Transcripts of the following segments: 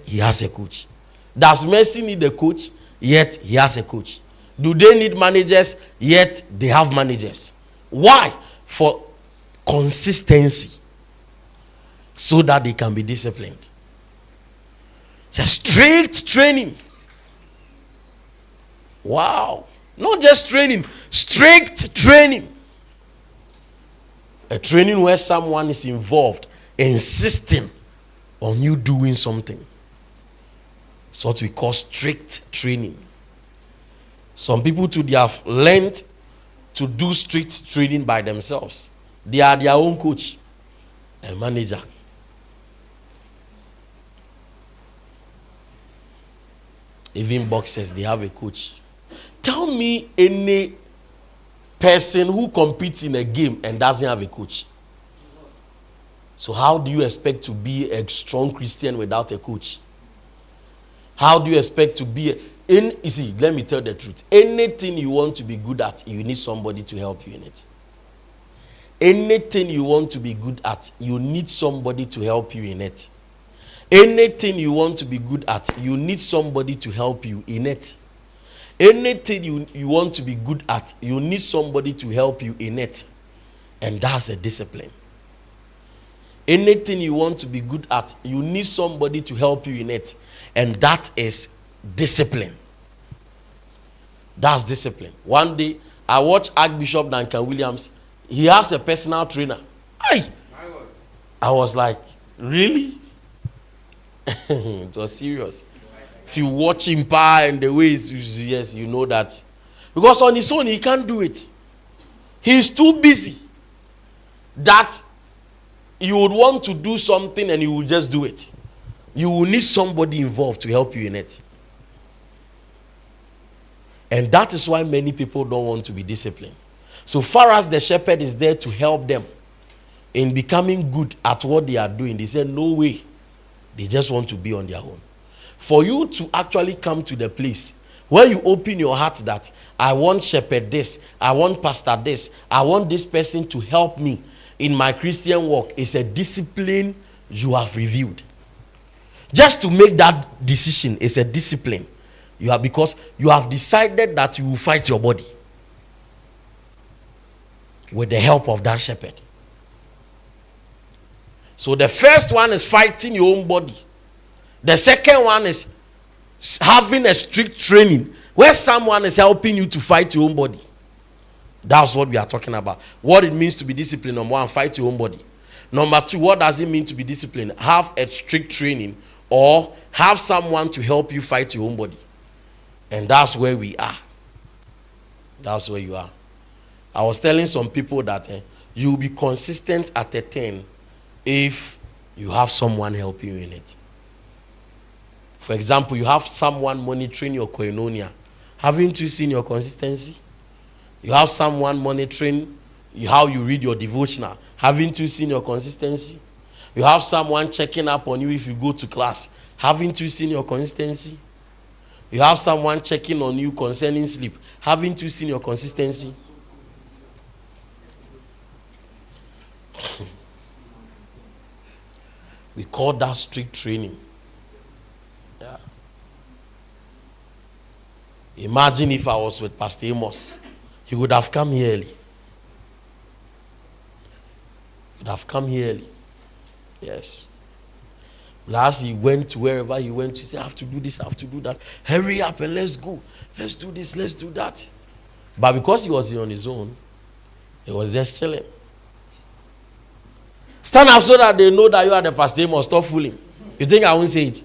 he has a coach. Does Messi need a coach? Yet he has a coach. Do they need managers? Yet they have managers. Why? For consistency. So that they can be disciplined. It's a strict training. Wow. Not just training, strict training. A training where someone is involved, insisting on you doing something. It's what we call strict training. Some people too, they have learned to do strict training by themselves. They are their own coach and manager. Even boxers, they have a coach. Tell me any person who competes in a game and doesn't have a coach. So how do you expect to be a strong Christian without a coach? How do you expect to be you see, let me tell the truth. Anything you want to be good at, you need somebody to help you in it. Anything you want to be good at, you need somebody to help you in it. Anything you want to be good at, you need somebody to help you in it. Anything you want to be good at, you need somebody to help you in it. And that's a discipline. Anything you want to be good at, you need somebody to help you in it. And that is discipline. That's discipline. One day, I watched Archbishop Duncan Williams. He has a personal trainer. I was like, really? It was serious. If you watch him and the way he's, yes, you know that. Because on his own, he can't do it. He's too busy that you would want to do something and you will just do it. You will need somebody involved to help you in it. And that is why many people don't want to be disciplined. So far as the shepherd is there to help them in becoming good at what they are doing, they say, no way. They just want to be on their own. For you to actually come to the place where you open your heart that I want shepherd this, I want pastor this, I want this person to help me in my Christian walk, is a discipline you have reviewed. Just to make that decision is a discipline. Because you have decided that you will fight your body with the help of that shepherd. So the first one is fighting your own body. The second one is having a strict training where someone is helping you to fight your own body. That's what we are talking about. What it means to be disciplined. Number one, fight your own body. Number two, what does it mean to be disciplined? Have a strict training or have someone to help you fight your own body. And that's where we are. That's where you are. I was telling some people that you'll be consistent at a 10 if you have someone helping you in it. For example, you have someone monitoring your koinonia. Haven't you seen your consistency? You have someone monitoring how you read your devotional. Haven't you seen your consistency? You have someone checking up on you if you go to class. Haven't you seen your consistency? You have someone checking on you concerning sleep. Haven't you seen your consistency? We call that strict training. Yeah. Imagine if I was with Pastor Amos. He would have come here early. He would have come here early. Yes. Last he went to wherever he went to say, I have to do this, I have to do that. Hurry up and let's go. Let's do this, let's do that. But because he was on his own, he was just chilling. Stand up so that they know that you are the pastor. They must stop fooling. You think I won't say it?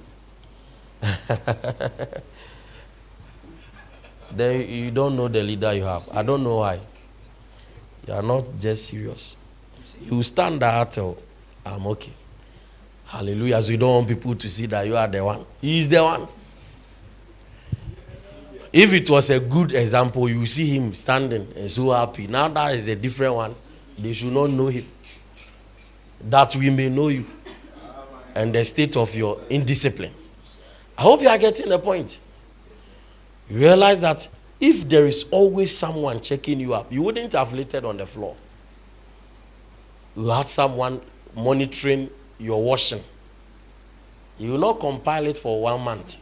Then you don't know the leader you have. I don't know why. You are not just serious. You stand there till I'm okay. Hallelujah. So you don't want people to see that you are the one. He is the one. If it was a good example, you see him standing and so happy. Now that is a different one. They should not know him. That we may know you and the state of your indiscipline. I hope you are getting the point. You realize that if there is always someone checking you up, you wouldn't have littered on the floor. You had someone monitoring your washing. You will not compile it for 1 month.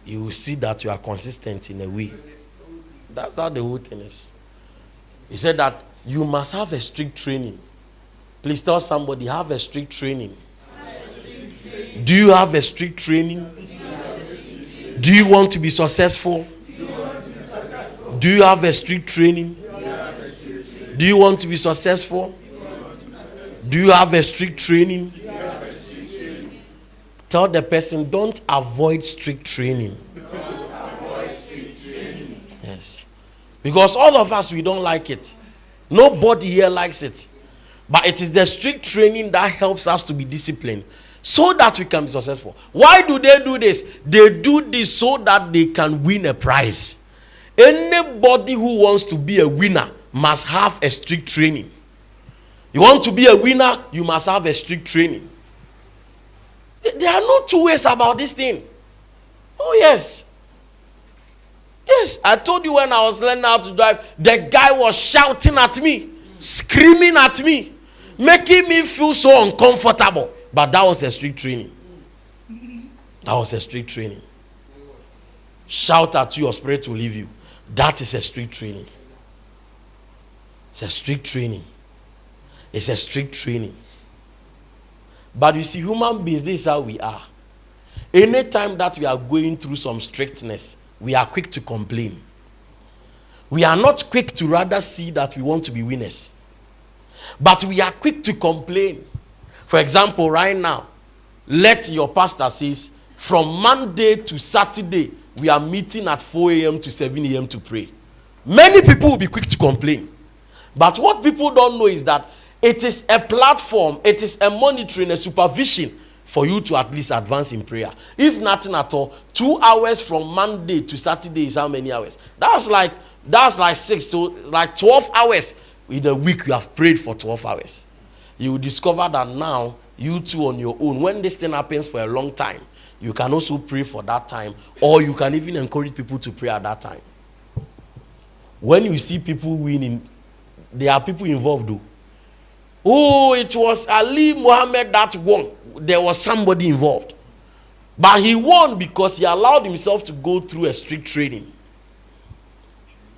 You will see that you are consistent in a way. That's how the whole thing is. He said that you must have a strict training. Please tell somebody, have a strict training. Do you have a strict training? Do you want to be successful? Do you have a strict training? Do you want to be successful? Do you have a strict training? Tell the person, don't avoid strict training. Yes. Because all of us, we don't like it. Nobody here likes it. But it is the strict training that helps us to be disciplined so that we can be successful. Why do they do this? They do this so that they can win a prize. Anybody who wants to be a winner must have a strict training. You want to be a winner, you must have a strict training. There are no two ways about this thing. Oh, yes. Yes, I told you when I was learning how to drive, the guy was shouting at me, screaming at me, making me feel so uncomfortable. But that was a strict training. That was a strict training. Shout at you, your spirit will leave you. That is a strict training. It's a strict training. It's a strict training. But you see, human beings, this is how we are. Anytime that we are going through some strictness, we are quick to complain. We are not quick to rather see that we want to be winners. But we are quick to complain. For example, right now, let your pastor says, from Monday to Saturday, we are meeting at 4 a.m. to 7 a.m. to pray. Many people will be quick to complain. But what people don't know is that it is a platform, it is a monitoring, a supervision for you to at least advance in prayer. If nothing at all, 2 hours from Monday to Saturday is how many hours? That's like 6, so like 12 hours. In a week, you have prayed for 12 hours. You will discover that now, you too on your own, when this thing happens for a long time, you can also pray for that time, or you can even encourage people to pray at that time. When you see people winning, there are people involved though. Oh, it was Ali Muhammad that won. There was somebody involved. But he won because he allowed himself to go through a strict training.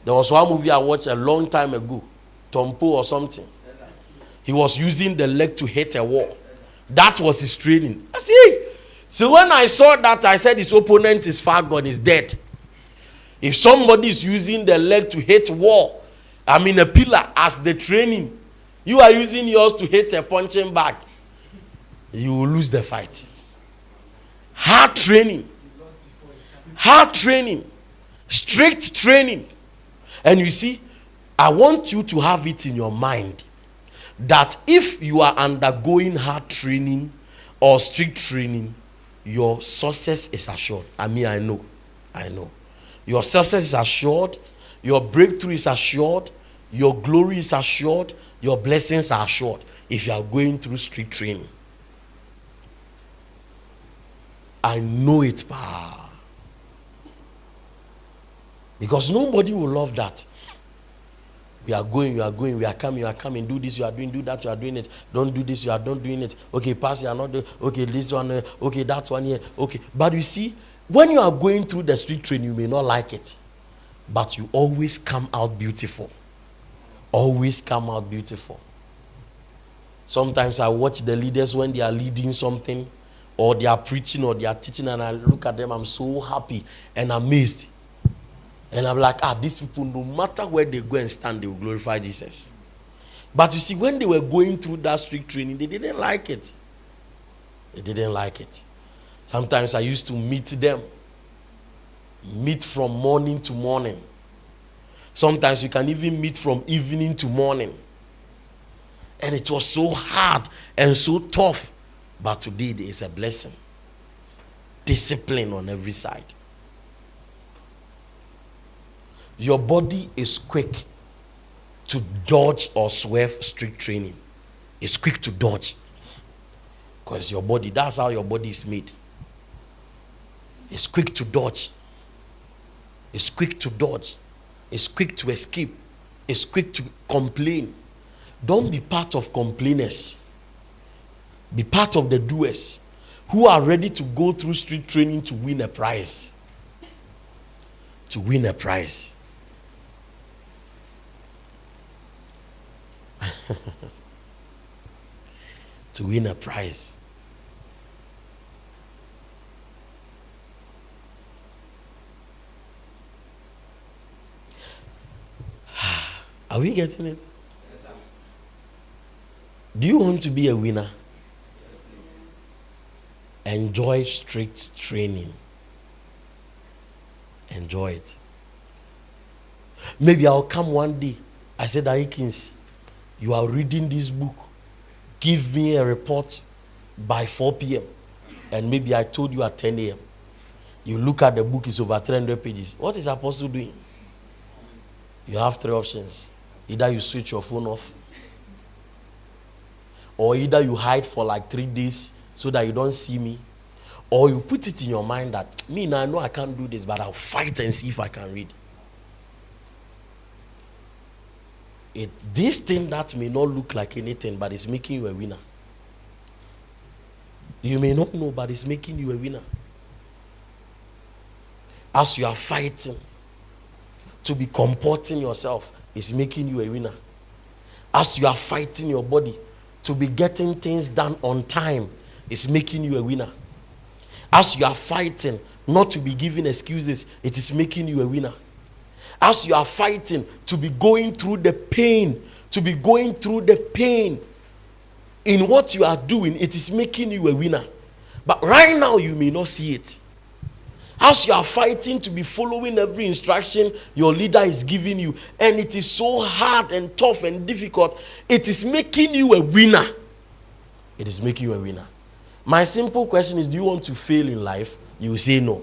There was one movie I watched a long time ago, Tompo or something. He was using the leg to hit a wall. That was his training. I see. So when I saw that, I said his opponent is far gone, is dead. If somebody is using the leg to hit wall, a pillar as the training, you are using yours to hit a punching bag, you will lose the fight. Hard training. Hard training. Strict training. And you see, I want you to have it in your mind that if you are undergoing hard training or strict training, your success is assured. I know. Your success is assured. Your breakthrough is assured. Your glory is assured. Your blessings are assured if you are going through strict training. I know it, pa. Because nobody will love that. We are going, we are coming, do this, you are doing, do that, you are doing it. Don't do this, you are not doing it. Okay, pass, you are not doing, okay, this one, okay, that one here, okay. But you see, when you are going through the street train, you may not like it. But you always come out beautiful. Always come out beautiful. Sometimes I watch the leaders when they are leading something, or they are preaching, or they are teaching, and I look at them, I'm so happy and amazed. And I'm like, these people, no matter where they go and stand, they will glorify Jesus. But you see, when they were going through that strict training, they didn't like it. They didn't like it. Sometimes I used to meet them. Meet from morning to morning. Sometimes you can even meet from evening to morning. And it was so hard and so tough. But today there is a blessing. Discipline on every side. Your body is quick to dodge or swerve strict training. It's quick to dodge. Because your body, that's how your body is made. It's quick to dodge. It's quick to dodge. It's quick to escape. It's quick to complain. Don't be part of complainers. Be part of the doers who are ready to go through street training to win a prize. To win a prize. To win a prize. Are we getting it? Do you want to be a winner? Enjoy strict training. Enjoy it. Maybe I'll come one day. I said, Aikins, you are reading this book. Give me a report by 4 p.m. And maybe I told you at 10 a.m. You look at the book, it's over 300 pages. What is Apostle doing? You have 3 options. Either you switch your phone off, or either you hide for like 3 days so that you don't see me, or you put it in your mind that, me now I know I can't do this, but I'll fight and see if I can read. This thing that may not look like anything, but it's making you a winner. You may not know, but it's making you a winner. As you are fighting to be comporting yourself, it's making you a winner. As you are fighting your body to be getting things done on time, it's making you a winner. As you are fighting not to be giving excuses, it is making you a winner. As you are fighting to be going through the pain, in what you are doing, it is making you a winner. But right now, you may not see it. As you are fighting to be following every instruction your leader is giving you, and it is so hard and tough and difficult, it is making you a winner. It is making you a winner. My simple question is, do you want to fail in life? You will say no.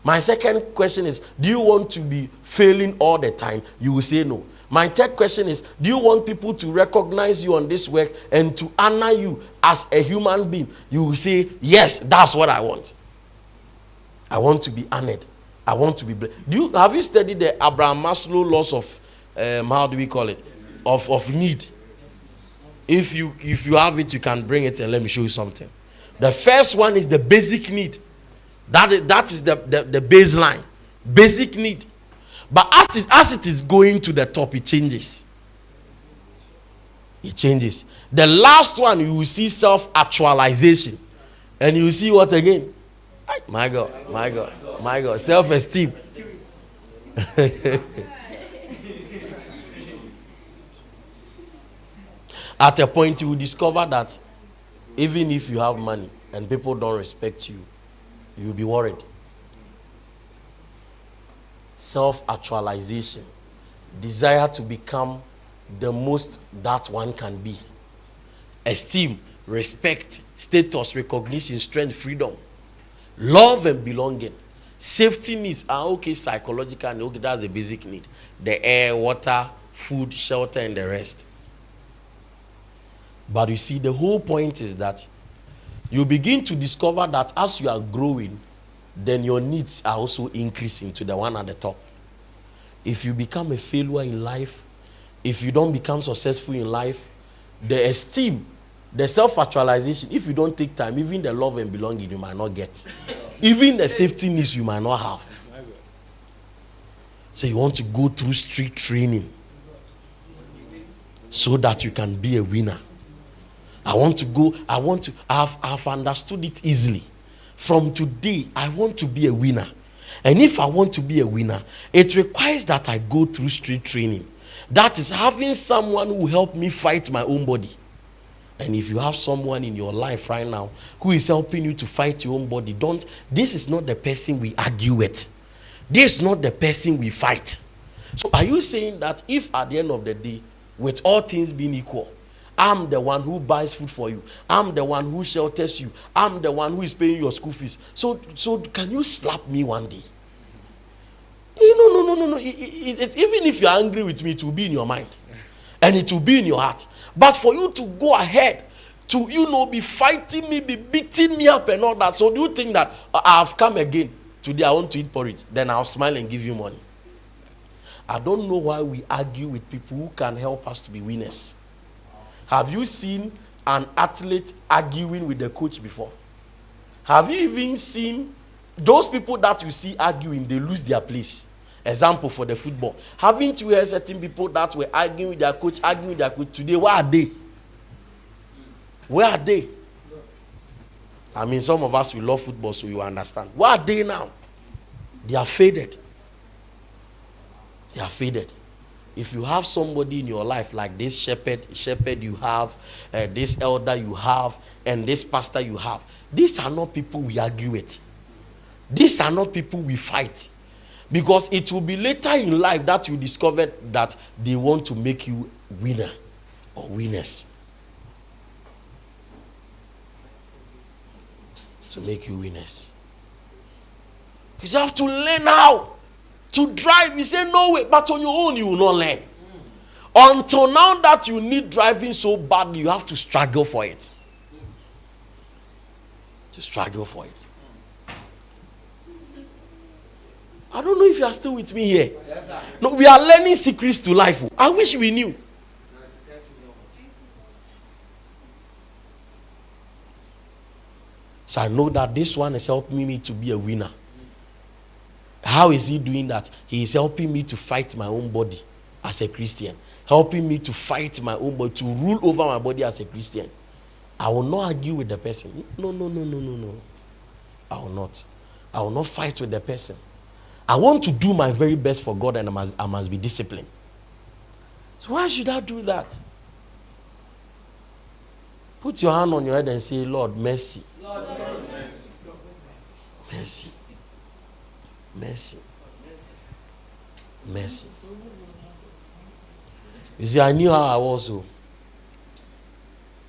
My second question is, do you want to be failing all the time? You will say no. My third question is, do you want people to recognize you on this work and to honor you as a human being? You will say, yes, that's what I want. I want to be honored. I want to be blessed. Have you studied the Abraham Maslow laws of, how do we call it? Of need. If you have it, you can bring it and let me show you something. The first one is the basic need. That is the baseline. Basic need. But as it is going to the top, it changes. It changes. The last one, you will see self-actualization. And you will see what again? My God. Self-esteem. At a point, you will discover that even if you have money and people don't respect you, you'll be worried. Self-actualization. Desire to become the most that one can be. Esteem, respect, status, recognition, strength, freedom. Love and belonging. Safety needs are okay, psychological, and okay, that's the basic need. The air, water, food, shelter, and the rest. But you see, the whole point is that you begin to discover that as you are growing, then your needs are also increasing to the one at the top. If you become a failure in life, if you don't become successful in life, the esteem, the self-actualization, if you don't take time, even the love and belonging you might not get. Even the safety needs you might not have. So you want to go through strict training so that you can be a winner. I've understood it easily. From today, I want to be a winner. And if I want to be a winner, it requires that I go through strict training. That is having someone who will help me fight my own body. And if you have someone in your life right now who is helping you to fight your own body, this is not the person we argue with. This is not the person we fight. So are you saying that if at the end of the day, with all things being equal, I'm the one who buys food for you, I'm the one who shelters you, I'm the one who is paying your school fees, so can you slap me one day? No. It's, even if you're angry with me, it will be in your mind. And it will be in your heart. But for you to go ahead to, be fighting me, be beating me up and all that. So do you think that I've come again? Today I want to eat porridge. Then I'll smile and give you money. I don't know why we argue with people who can help us to be winners. Have you seen an athlete arguing with the coach before? Have you even seen those people that you see arguing, they lose their place? Example for the football. Haven't you heard certain people that were arguing with their coach, today? Where are they? Where are they? I mean, some of us, we love football, so you understand. Where are they now? They are faded. They are faded. If you have somebody in your life like this shepherd you have, this elder you have, and this pastor you have, these are not people we argue with. These are not people we fight. Because it will be later in life that you discover that they want to make you winner or winners. To make you winners. Because you have to learn how to drive. You say no way, but on your own you will not learn. Until now that you need driving so badly, you have to struggle for it. To struggle for it. I don't know if you are still with me here. Yes, no, we are learning secrets to life. I wish we knew. So I know that this one is helping me to be a winner. How is he doing that? He is helping me to fight my own body as a Christian. Helping me to fight my own body, to rule over my body as a Christian. I will not argue with the person. No. I will not. I will not fight with the person. I want to do my very best for God, and I must be disciplined. So why should I do that? Put your hand on your head and say, Lord, mercy. Lord, mercy. Mercy. Mercy. Mercy. You see, I knew how I was,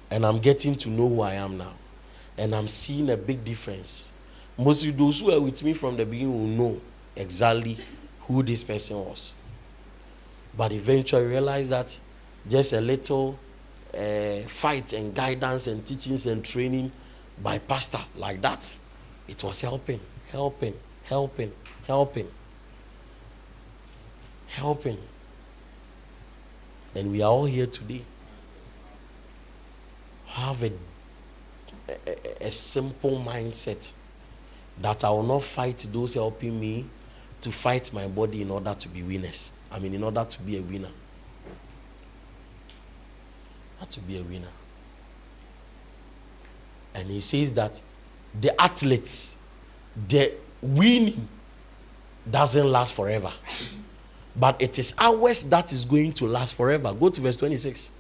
and I'm getting to know who I am now. And I'm seeing a big difference. Most of those who were with me from the beginning will know exactly who this person was. But eventually I realized that just a little fight and guidance and teachings and training by pastor like that, it was helping. And we are all here today. Have a simple mindset that I will not fight those helping me to fight my body in order to be winners. I mean, in order to be a winner. Not to be a winner. And he says that the athletes, the winning doesn't last forever. But it is ours that is going to last forever. Go to verse 26.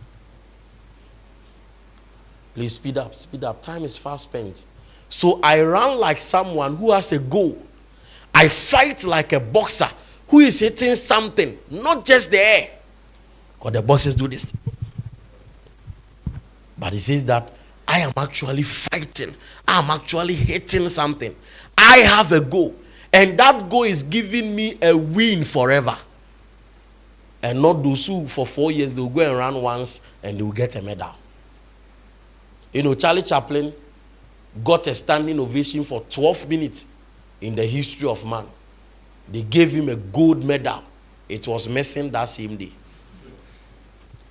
Please speed up. Time is fast spent. So I run like someone who has a goal. I fight like a boxer who is hitting something, not just the air. Because the boxers do this. But he says that I am actually fighting. I am actually hitting something. I have a goal. And that goal is giving me a win forever. And not those who for 4 years they will go and run once and they will get a medal. You know, Charlie Chaplin got a standing ovation for 12 minutes in the history of man. They gave him a gold medal. It was missing that same day.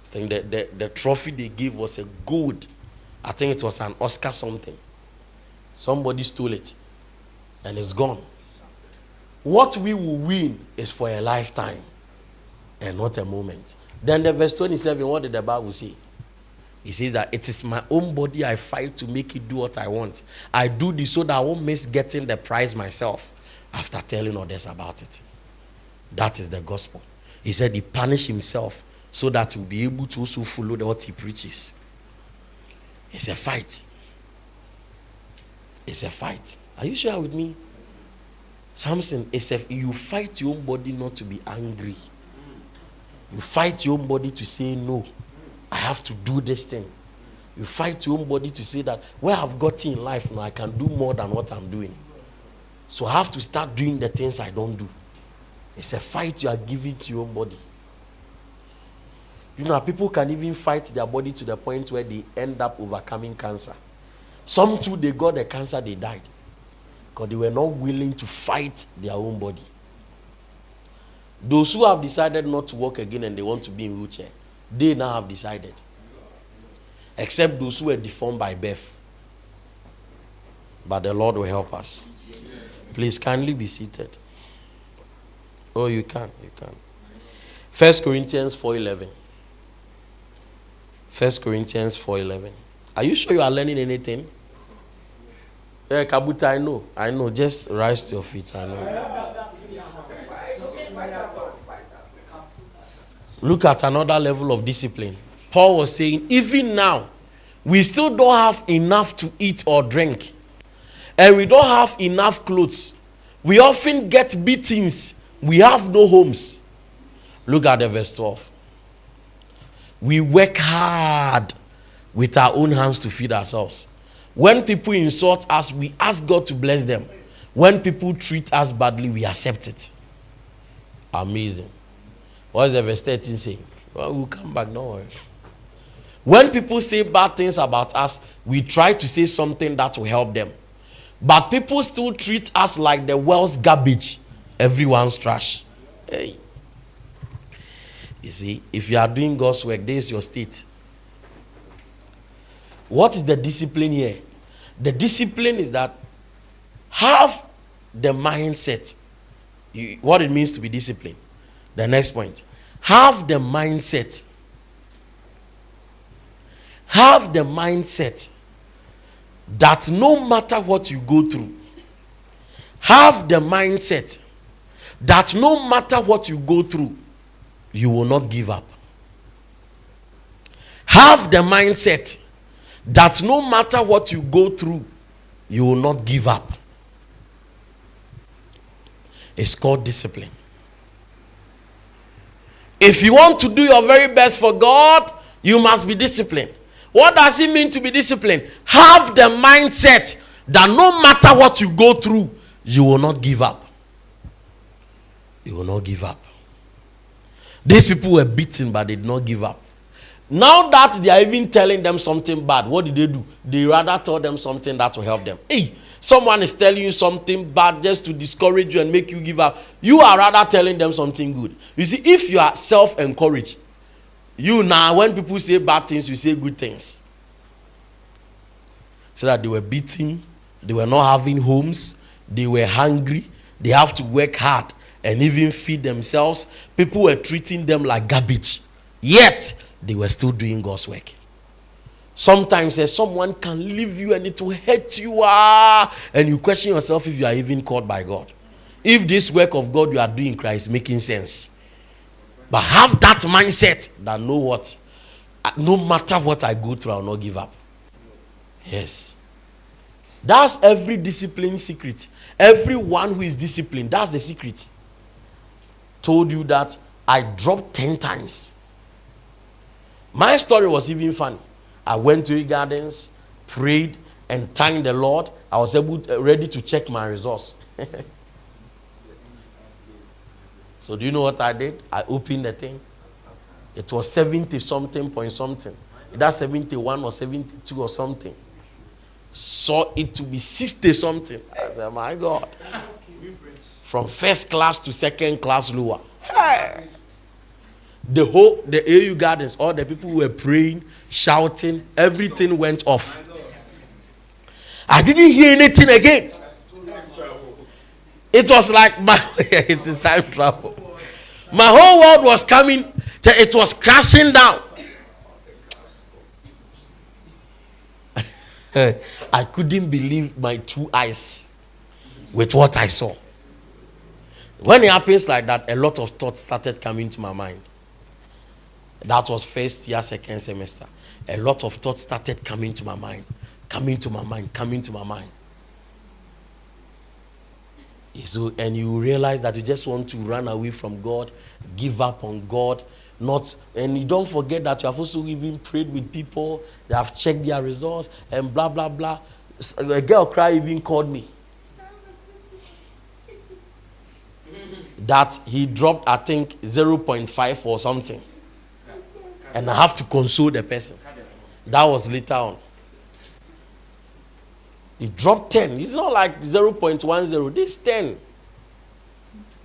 I think the trophy they gave was a gold. I think it was an Oscar something. Somebody stole it. And it's gone. What we will win is for a lifetime. And not a moment. Then the verse 27, what did the Bible say? He says that it is my own body I fight to make it do what I want. I do this so that I won't miss getting the prize myself after telling others about it. That is the gospel. He said he punished himself so that he'll be able to also follow what he preaches. It's a fight. It's a fight. Are you sure with me? Samson, you fight your own body not to be angry. You fight your own body to say no. I have to do this thing. You fight your own body to say that where I've gotten in life now, I can do more than what I'm doing. So I have to start doing the things I don't do. It's a fight you are giving to your own body. You know, people can even fight their body to the point where they end up overcoming cancer. Some too, they got the cancer, they died. Because they were not willing to fight their own body. Those who have decided not to walk again and they want to be in wheelchair, they now have decided. Except those who were deformed by birth. But the Lord will help us. Please kindly be seated. Oh, you can. 1 Corinthians 4:11. 1 Corinthians 4:11. Are you sure you are learning anything? Yeah, Kabuta, I know. Just rise to your feet. I know. Look at another level of discipline. Paul was saying, even now, we still don't have enough to eat or drink. And we don't have enough clothes. We often get beatings. We have no homes. Look at the verse 12. We work hard with our own hands to feed ourselves. When people insult us, we ask God to bless them. When people treat us badly, we accept it. Amazing. What does the verse 13 say? Well, we'll come back, don't worry. When people say bad things about us, we try to say something that will help them. But people still treat us like the world's garbage. Everyone's trash. Hey. You see, if you are doing God's work, this is your state. What is the discipline here? The discipline is that have the mindset. What it means to be disciplined. The next point. Have the mindset. Have the mindset that no matter what you go through, have the mindset that no matter what you go through, you will not give up. Have the mindset that no matter what you go through, you will not give up. It's called discipline. If you want to do your very best for God, you must be disciplined. What does it mean to be disciplined? Have the mindset that no matter what you go through, you will not give up. You will not give up. These people were beaten, but they did not give up. Now that they are even telling them something bad, what did they do? They rather tell them something that will help them. Hey, someone is telling you something bad just to discourage you and make you give up. You are rather telling them something good. You see, if you are self-encouraged, you now, when people say bad things, you say good things. So that they were beaten, they were not having homes, they were hungry, they have to work hard and even feed themselves. People were treating them like garbage. Yet, they were still doing God's work. Sometimes someone can leave you and it will hurt you. And you question yourself if you are even called by God. If this work of God you are doing in Christ is making sense. But have that mindset that know what? No matter what I go through, I will not give up. Yes. That's every discipline secret. Everyone who is disciplined, that's the secret. Told you that I dropped 10 times. My story was even funny. I went to gardens, prayed, and thanked the Lord. I was ready to check my results. So do you know what I did? I opened the thing. It was 70 something point something. That's 71 or 72 or something. Saw it to be 60 something. I said, my God. From first class to second class lower. Hey. The AU gardens, all the people were praying, shouting, everything went off. I didn't hear anything again. It was like it is time travel. My whole world was coming, it was crashing down. I couldn't believe my two eyes with what I saw. When it happens like that, a lot of thoughts started coming to my mind. That was first year, second semester. A lot of thoughts started coming to my mind. Coming to my mind. So, and you realize that you just want to run away from God, give up on God, and you don't forget that you have also even prayed with people, they have checked their results, and blah, blah, blah. A girl cry even called me. That he dropped, I think, 0.5 or something. And I have to console the person. That was later on. He dropped 10. It's not like 0.10. This 10.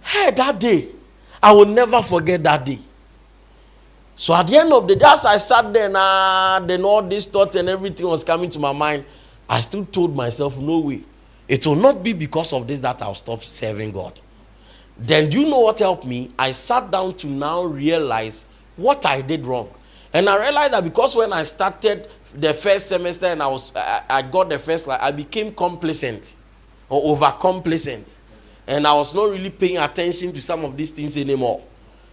Hey, that day. I will never forget that day. So at the end of the day, as I sat there, then all these thoughts and everything was coming to my mind. I still told myself, no way. It will not be because of this that I'll stop serving God. Then do you know what helped me? I sat down to now realize what I did wrong. And I realized that because when I started the first semester and I got the first, I became complacent or over complacent. And I was not really paying attention to some of these things anymore.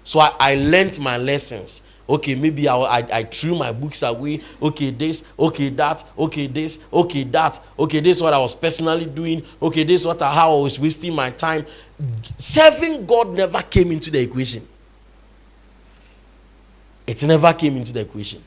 So I learned my lessons. Okay, maybe I threw my books away. Okay, this, okay, that, okay, this, okay, that. Okay, this is what I was personally doing. Okay, this is how I was wasting my time. Serving God never came into the equation. It never came into the equation.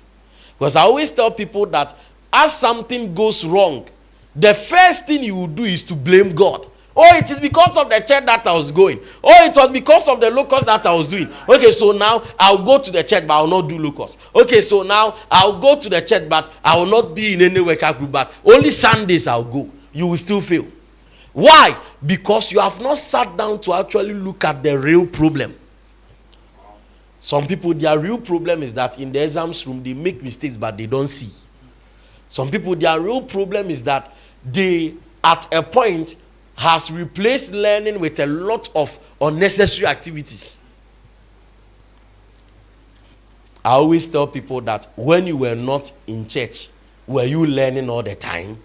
Because I always tell people that as something goes wrong, the first thing you will do is to blame God. Oh, it is because of the church that I was going. Oh, it was because of the locust that I was doing. Okay, so now I'll go to the church, but I'll not do locust. Okay, so now I'll go to the church, but I will not be in any workout group, but only Sundays I'll go. You will still fail. Why? Because you have not sat down to actually look at the real problem. Some people, their real problem is that in the exams room, they make mistakes, but they don't see. Some people, their real problem is that they, at a point, has replaced learning with a lot of unnecessary activities. I always tell people that when you were not in church, were you learning all the time?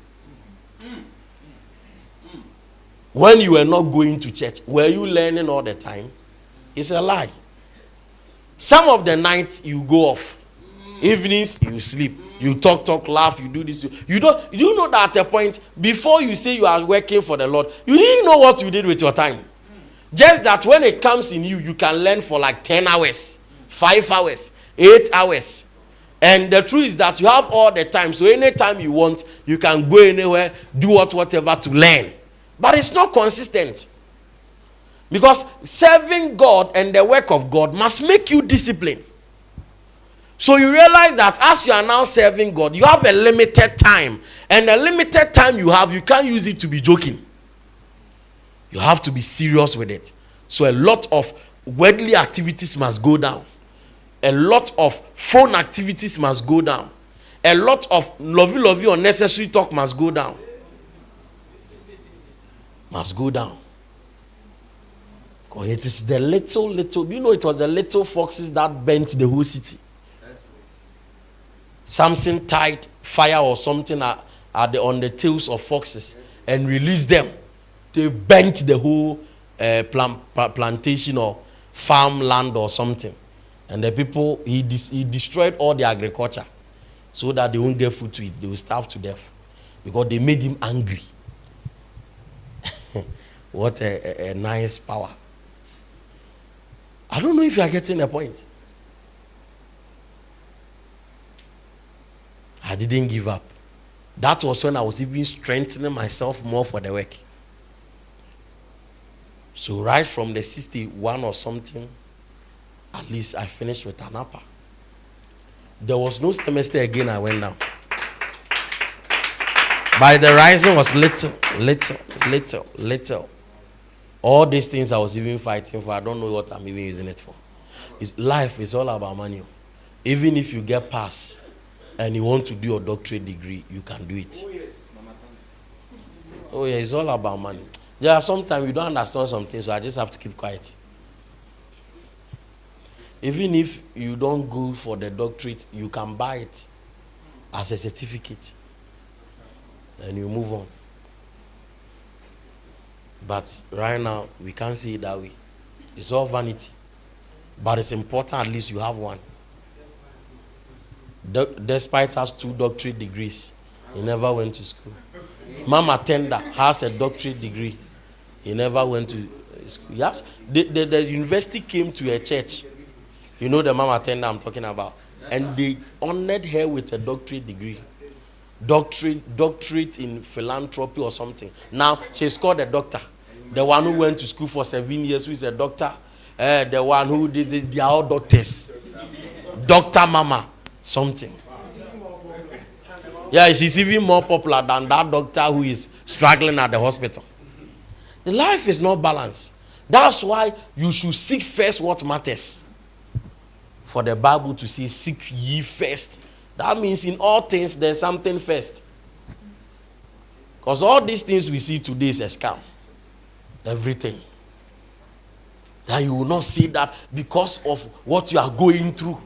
When you were not going to church, were you learning all the time? It's a lie. Some of the nights you go off. Evenings you sleep. You talk, laugh, you do this. You know that at a point, before you say you are working for the Lord, you didn't know what you did with your time. Just that when it comes in you, you can learn for like 10 hours, 5 hours, 8 hours. And the truth is that you have all the time. So anytime you want, you can go anywhere, do whatever to learn. But it's not consistent. Because serving God and the work of God must make you disciplined. So you realize that as you are now serving God, you have a limited time. And the limited time you have, you can't use it to be joking. You have to be serious with it. So a lot of worldly activities must go down. A lot of phone activities must go down. A lot of lovey unnecessary talk must go down. Must go down. Because it is the little, you know, it was the little foxes that bent the whole city. Samson tied fire or something on the tails of foxes and released them. They bent the whole plantation or farmland or something. And the people, he destroyed all the agriculture so that they won't get food to eat. They will starve to death because they made him angry. What a nice power. I don't know if you are getting the point. I didn't give up. That was when I was even strengthening myself more for the work. So right from the 61 or something, at least I finished with an upper. There was no semester again I went down. By the rising was little. All these things I was even fighting for, I don't know what I'm even using it for. Life is all about money. Even if you get past and you want to do your doctorate degree, you can do it. Oh yeah, it's all about money. There are sometimes you don't understand something, so I just have to keep quiet. Even if you don't go for the doctorate, you can buy it as a certificate and you move on. But right now, we can't see it that way. It's all vanity. But it's important at least you have one. Despite has 2 doctorate degrees, he never went to school. Mama Tender has a doctorate degree. He never went to school. Yes, the university came to a church. You know the Mama Tender I'm talking about. And they honored her with a doctorate degree. Doctorate in philanthropy or something. Now, she's called a doctor. The one who went to school for 7 years, who is a doctor. The one who they are all doctors. Dr. Mama. Something. Yeah, she's even more popular than that doctor who is struggling at the hospital. The life is not balanced. That's why you should seek first what matters. For the Bible to say, seek ye first. That means in all things there's something first. Because all these things we see today is a scam. Everything. That you will not see that because of what you are going through.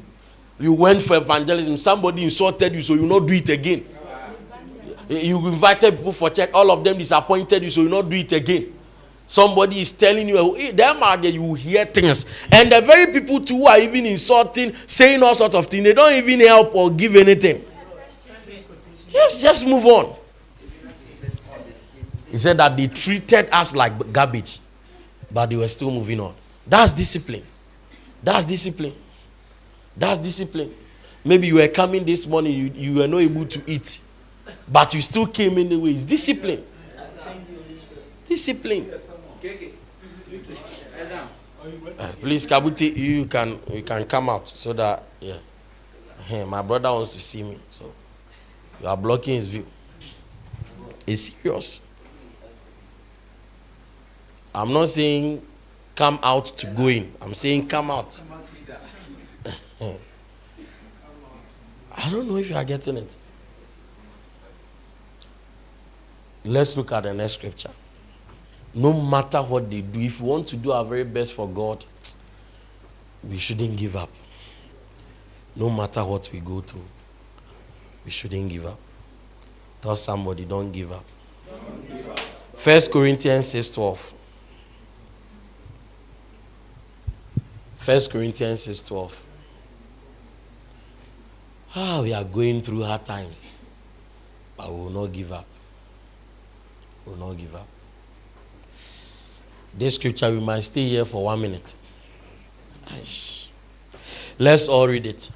You went for evangelism, somebody insulted you, so you will not do it again. You invited people for church, all of them disappointed you, so you will not do it again. Somebody is telling you, hey, them are there, you will hear things. And the very people too who are even insulting, saying all sorts of things, they don't even help or give anything. Just move on. He said that they treated us like garbage, but they were still moving on. That's discipline. That's discipline. That's discipline. Maybe you were coming this morning, you were not able to eat, but you still came anyway. It's discipline. Discipline. Please, Kabuti, you can come out so that my brother wants to see me, so you are blocking his view. It's serious. I'm not saying come out to go in. I'm saying come out. I don't know if you are getting it. Let's look at the next scripture. No matter what they do, if we want to do our very best for God, we shouldn't give up. No matter what we go through, we shouldn't give up. Tell somebody, don't give up. 1 Corinthians 6:12. 1 Corinthians 6:12. We are going through hard times, but we will not give up. We will not give up. This scripture, we might stay here for 1 minute. Let's all read it.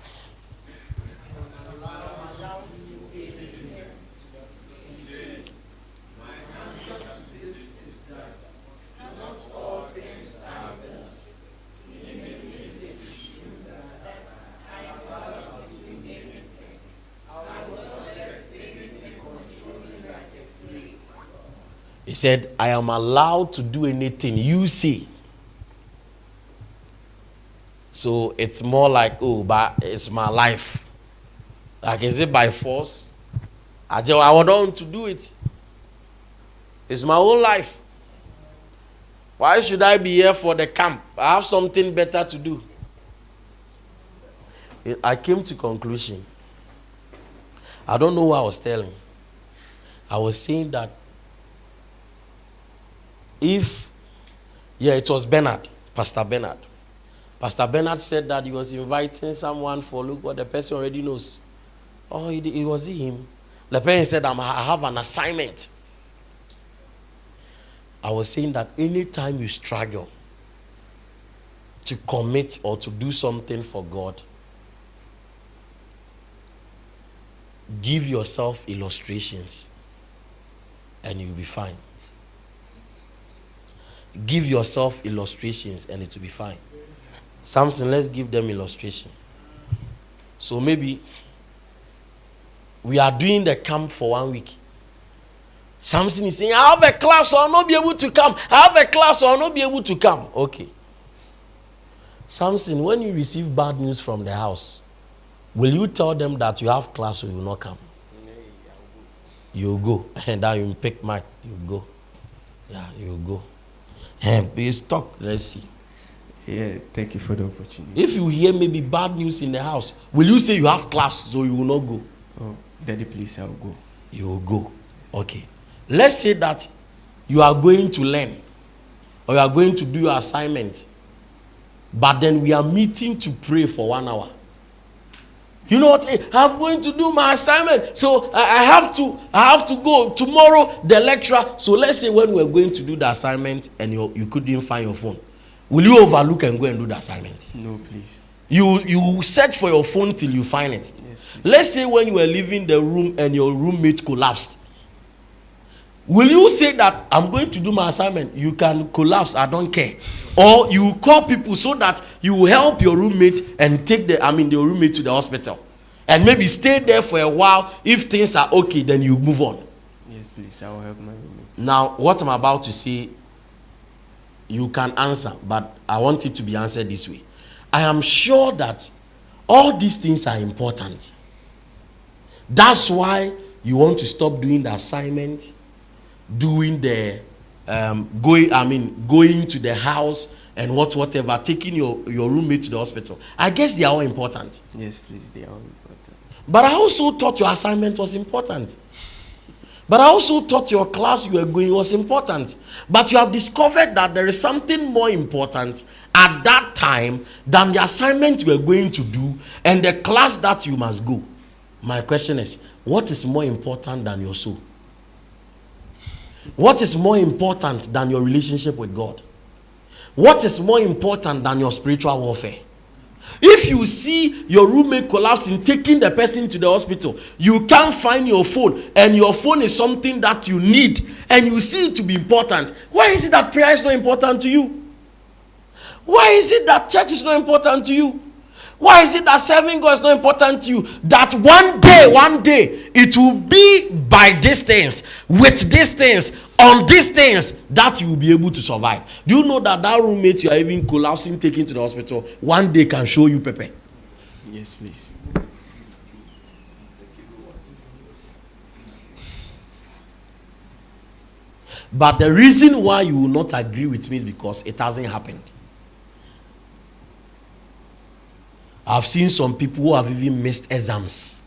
He said, I am allowed to do anything you say. So it's more like, but it's my life. Like, is it by force? I want to do it. It's my own life. Why should I be here for the camp? I have something better to do. I came to conclusion. I don't know what I was telling. I was saying that it was Bernard, Pastor Bernard. Pastor Bernard said that he was inviting someone for, look what the person already knows. Oh, it was him. The person said, I have an assignment. I was saying that anytime you struggle to commit or to do something for God, give yourself illustrations and you'll be fine. Give yourself illustrations and it will be fine. Samson, let's give them illustration. So maybe we are doing the camp for 1 week. Samson is saying, I have a class, so I'll not be able to come. I have a class, so I'll not be able to come. Okay. Samson, when you receive bad news from the house, will you tell them that you have class, so you will not come? You go. And then you pick Mike. You go. Yeah, you go. Please talk. Let's see. Yeah, thank you for the opportunity. If you hear maybe bad news in the house, will you say you have class, so you will not go? Oh, Daddy, please, I will go. You will go. Okay. Let's say that you are going to learn, or you are going to do your assignment, but then we are meeting to pray for 1 hour. You know what? I'm going to do my assignment, so I have to go tomorrow. The lecturer. So let's say when we're going to do the assignment and you couldn't find your phone, will you overlook and go and do the assignment? No, please. You search for your phone till you find it. Yes, please. Let's say when you were leaving the room and your roommate collapsed, will you say that I'm going to do my assignment? You can collapse. I don't care. Or you call people so that you will help your roommate and take the roommate to the hospital. And maybe stay there for a while. If things are okay, then you move on. Yes, please. I will help my roommate. Now, what I'm about to say, you can answer, but I want it to be answered this way. I am sure that all these things are important. That's why you want to stop doing the assignment, doing the going to the house and whatever, taking your roommate to the hospital. I guess they are all important. Yes, please. They are all important. But I also thought your assignment was important. But I also thought your class you were going was important. But you have discovered that there is something more important at that time than the assignment you were going to do and the class that you must go. My question is, what is more important than your soul? What is more important than your relationship with God? What is more important than your spiritual warfare? If you see your roommate collapsing, taking the person to the hospital, you can't find your phone, and your phone is something that you need, and you see it to be important. Why is it that prayer is not important to you? Why is it that church is not important to you? Why is it that serving God is not important to you? That one day, it will be by distance, with distance, on distance, that you will be able to survive. Do you know that roommate you are even collapsing, taking to the hospital, one day can show you Pepe? Yes, please. But the reason why you will not agree with me is because it hasn't happened. I've seen some people who have even missed exams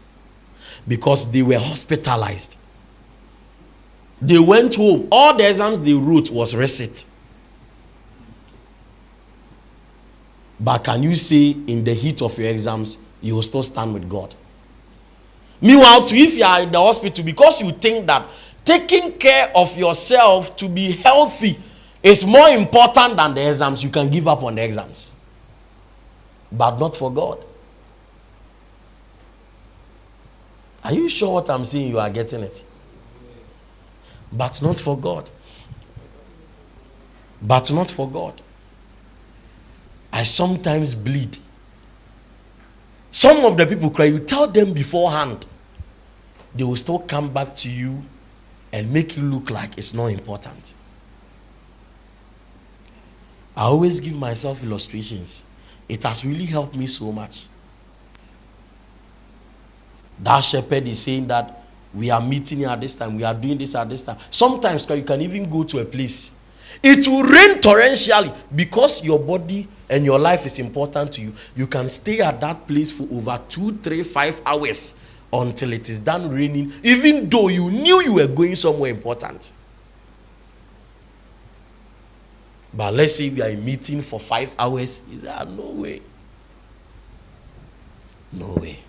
because they were hospitalized. They went home. All the exams they wrote was receipt. But can you say in the heat of your exams, you will still stand with God? Meanwhile, too, if you are in the hospital because you think that taking care of yourself to be healthy is more important than the exams, you can give up on the exams. But not for God. Are you sure what I'm saying? You are getting it. But not for God. But not for God. I sometimes bleed. Some of the people cry. You tell them beforehand, they will still come back to you and make you look like it's not important. I always give myself illustrations. It has really helped me so much. That shepherd is saying that we are meeting here at this time, we are doing this at this time. Sometimes you can even go to a place. It will rain torrentially because your body and your life is important to you. You can stay at that place for over 2, 3, 5 hours until it is done raining, even though you knew you were going somewhere important. But let's say we are in meeting for 5 hours. You say, no way. No way.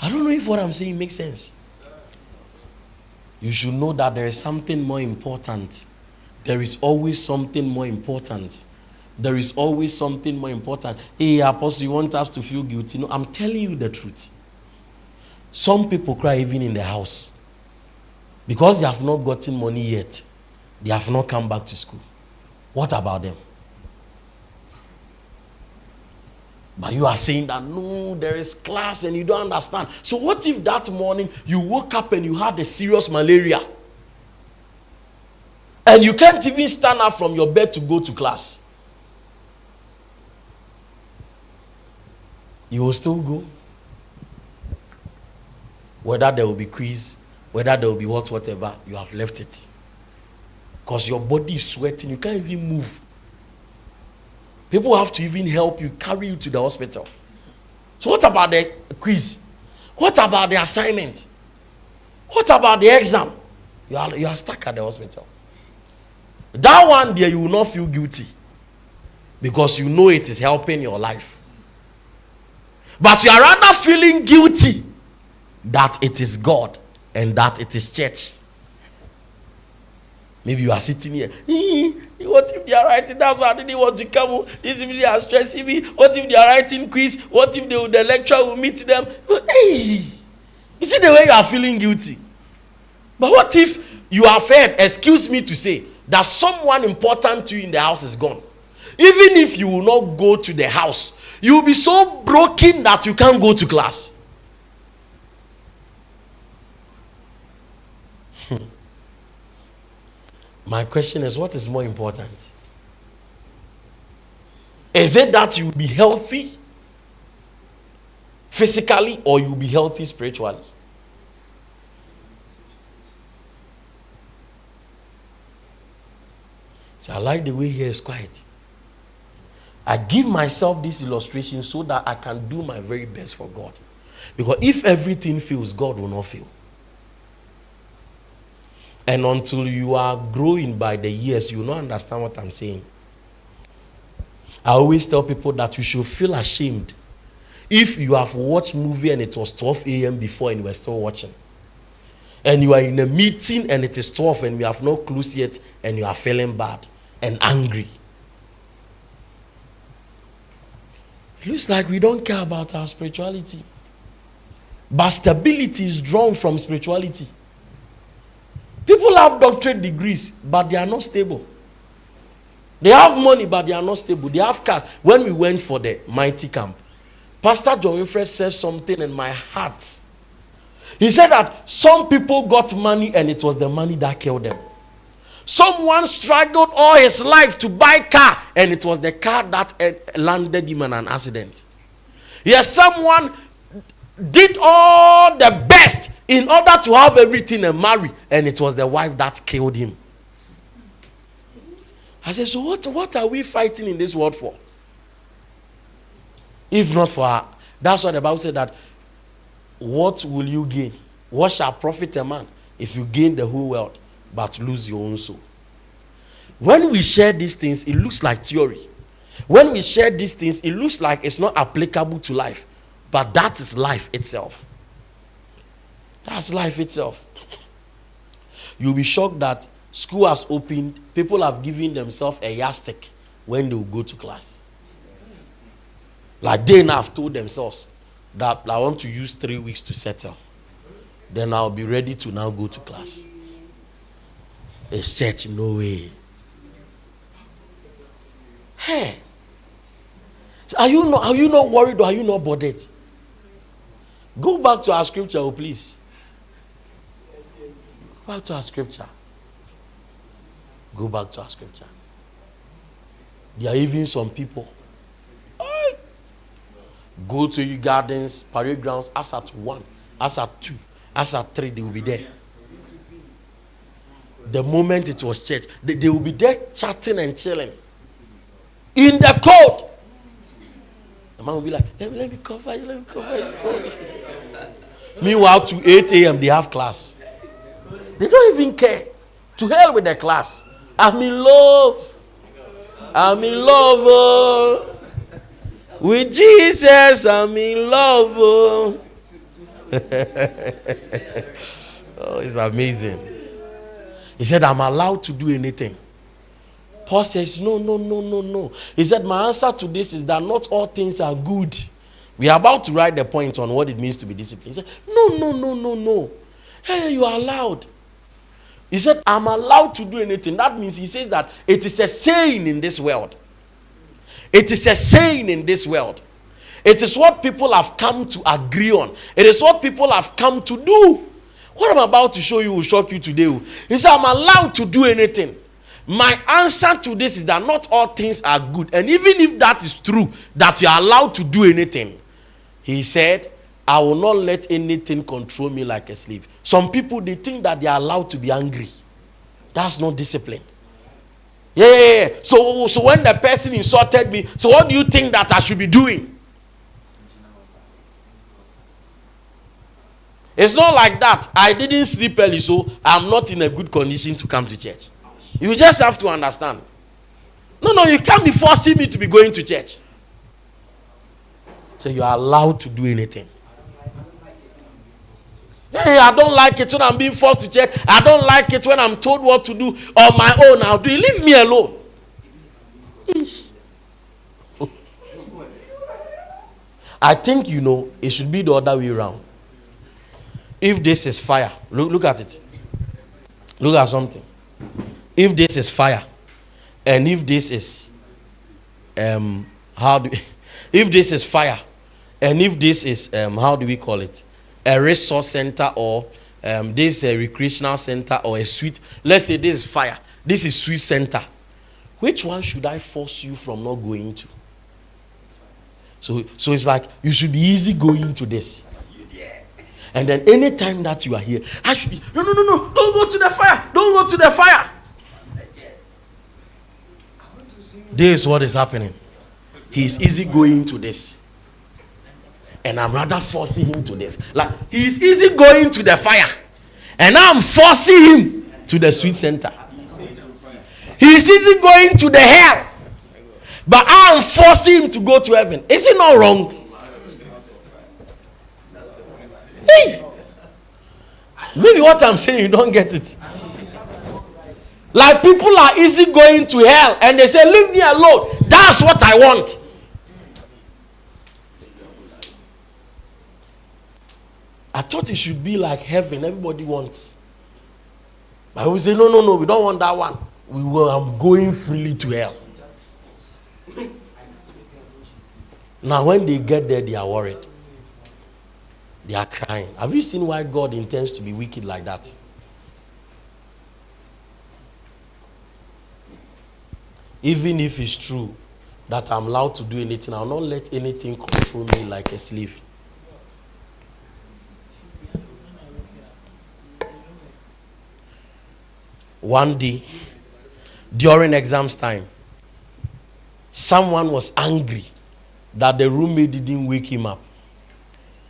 I don't know if what I'm saying makes sense. You should know that there is something more important. There is always something more important. There is always something more important. Hey, Apostle, you want us to feel guilty? No, I'm telling you the truth. Some people cry even in the house. Because they have not gotten money yet, they have not come back to school. What about them? But you are saying that no, there is class and you don't understand. So what if that morning you woke up and you had a serious malaria? And you can't even stand up from your bed to go to class? You will still go? Whether there will be quiz, whether there will be whatever, you have left it. Because your body is sweating, you can't even move. People have to even help you, carry you to the hospital. So what about the quiz? What about the assignment? What about the exam? You are stuck at the hospital. That one there, you will not feel guilty. Because you know it is helping your life. But you are rather feeling guilty that it is God and that it is church. Maybe you are sitting here. What if they are writing? That's why I didn't want to come. This if they are stressing me. What if they are writing quiz? What if the lecturer will meet them? Hey, you see the way you are feeling guilty. But what if you have heard, excuse me to say, that someone important to you in the house is gone? Even if you will not go to the house, you will be so broken that you can't go to class. My question is, what is more important? Is it that you will be healthy physically or you will be healthy spiritually? So I like the way here is quiet. I give myself this illustration so that I can do my very best for God. Because if everything fails, God will not fail. And until you are growing by the years, you will not understand what I'm saying. I always tell people that you should feel ashamed if you have watched movie and it was 12 a.m. before and you were still watching. And you are in a meeting and it is 12 and you have no clues yet and you are feeling bad and angry. It looks like we don't care about our spirituality. But stability is drawn from spirituality. People have doctorate degrees, but they are not stable. They have money, but they are not stable. They have cars. When we went for the mighty camp, Pastor John Winfred said something in my heart. He said that some people got money and it was the money that killed them. Someone struggled all his life to buy car and it was the car that landed him in an accident. Yes, someone did all the best in order to have everything and marry, and it was the wife that killed him. I said, so what are we fighting in this world for? If not for her. That's why the Bible said that, what will you gain? What shall profit a man if you gain the whole world but lose your own soul? When we share these things, it looks like theory. When we share these things, it looks like it's not applicable to life. But that is life itself. That's life itself. You'll be shocked that school has opened, people have given themselves a yardstick when they will go to class. Like they now have told themselves that I want to use 3 weeks to settle. Then I'll be ready to now go to class. It's church, no way. Hey. So are you not worried or are you not bothered? Go back to our scripture, please. Go back to our scripture. Go back to our scripture. There are even some people. Go to your gardens, parade grounds, as at 1, as at 2, as at 3, they will be there. The moment it was church, they will be there chatting and chilling. In the cold. The man will be like, let me cover you, it's cold. Meanwhile, to 8 a.m., they have class. They don't even care. To hell with their class. I'm in love. I'm in love. With Jesus, I'm in love. Oh, it's amazing. He said, I'm allowed to do anything. Paul says, no. He said, my answer to this is that not all things are good. We are about to write the point on what it means to be disciplined. He said, no. Hey, you are allowed. He said, I'm allowed to do anything. That means he says that it is a saying in this world. It is a saying in this world. It is what people have come to agree on. It is what people have come to do. What I'm about to show you will shock you today. He said, I'm allowed to do anything. My answer to this is that not all things are good. And even if that is true, that you are allowed to do anything, he said, I will not let anything control me like a slave. Some people, they think that they are allowed to be angry. That's not discipline. Yeah. So when the person insulted me, so what do you think that I should be doing? It's not like that. I didn't sleep early, so I'm not in a good condition to come to church. You just have to understand. No, you can't be forcing me to be going to church. So you are allowed to do anything. Hey, I don't like it when I'm being forced to church. I don't like it when I'm told what to do on my own. I'll do it. Leave me alone. I think, it should be the other way around. If this is fire, look at it. Look at something. If this is fire, and if this is if this is fire, and if this is how do we call it? A resource center, or this is a recreational center, or a sweet. Let's say this is fire. This is sweet center. Which one should I force you from not going to? So it's like you should be easy going to this. And then anytime that you are here, no, don't go to the fire. Don't go to the fire. This is what is happening. He's easy going to this. And I'm rather forcing him to this. Like, he's easy going to the fire. And I'm forcing him to the sweet center. He's easy going to the hell. But I'm forcing him to go to heaven. Is it not wrong? Hey! Maybe what I'm saying, you don't get it. Like, people are easy going to hell. And they say, leave me alone. That's what I want. I thought it should be like heaven. Everybody wants. But we say, no, we don't want that one. I'm going freely to hell. Now, when they get there, they are worried. They are crying. Have you seen why God intends to be wicked like that? Even if it's true that I'm allowed to do anything, I'll not let anything control me like a slave. One day, during exams time, someone was angry that the roommate didn't wake him up.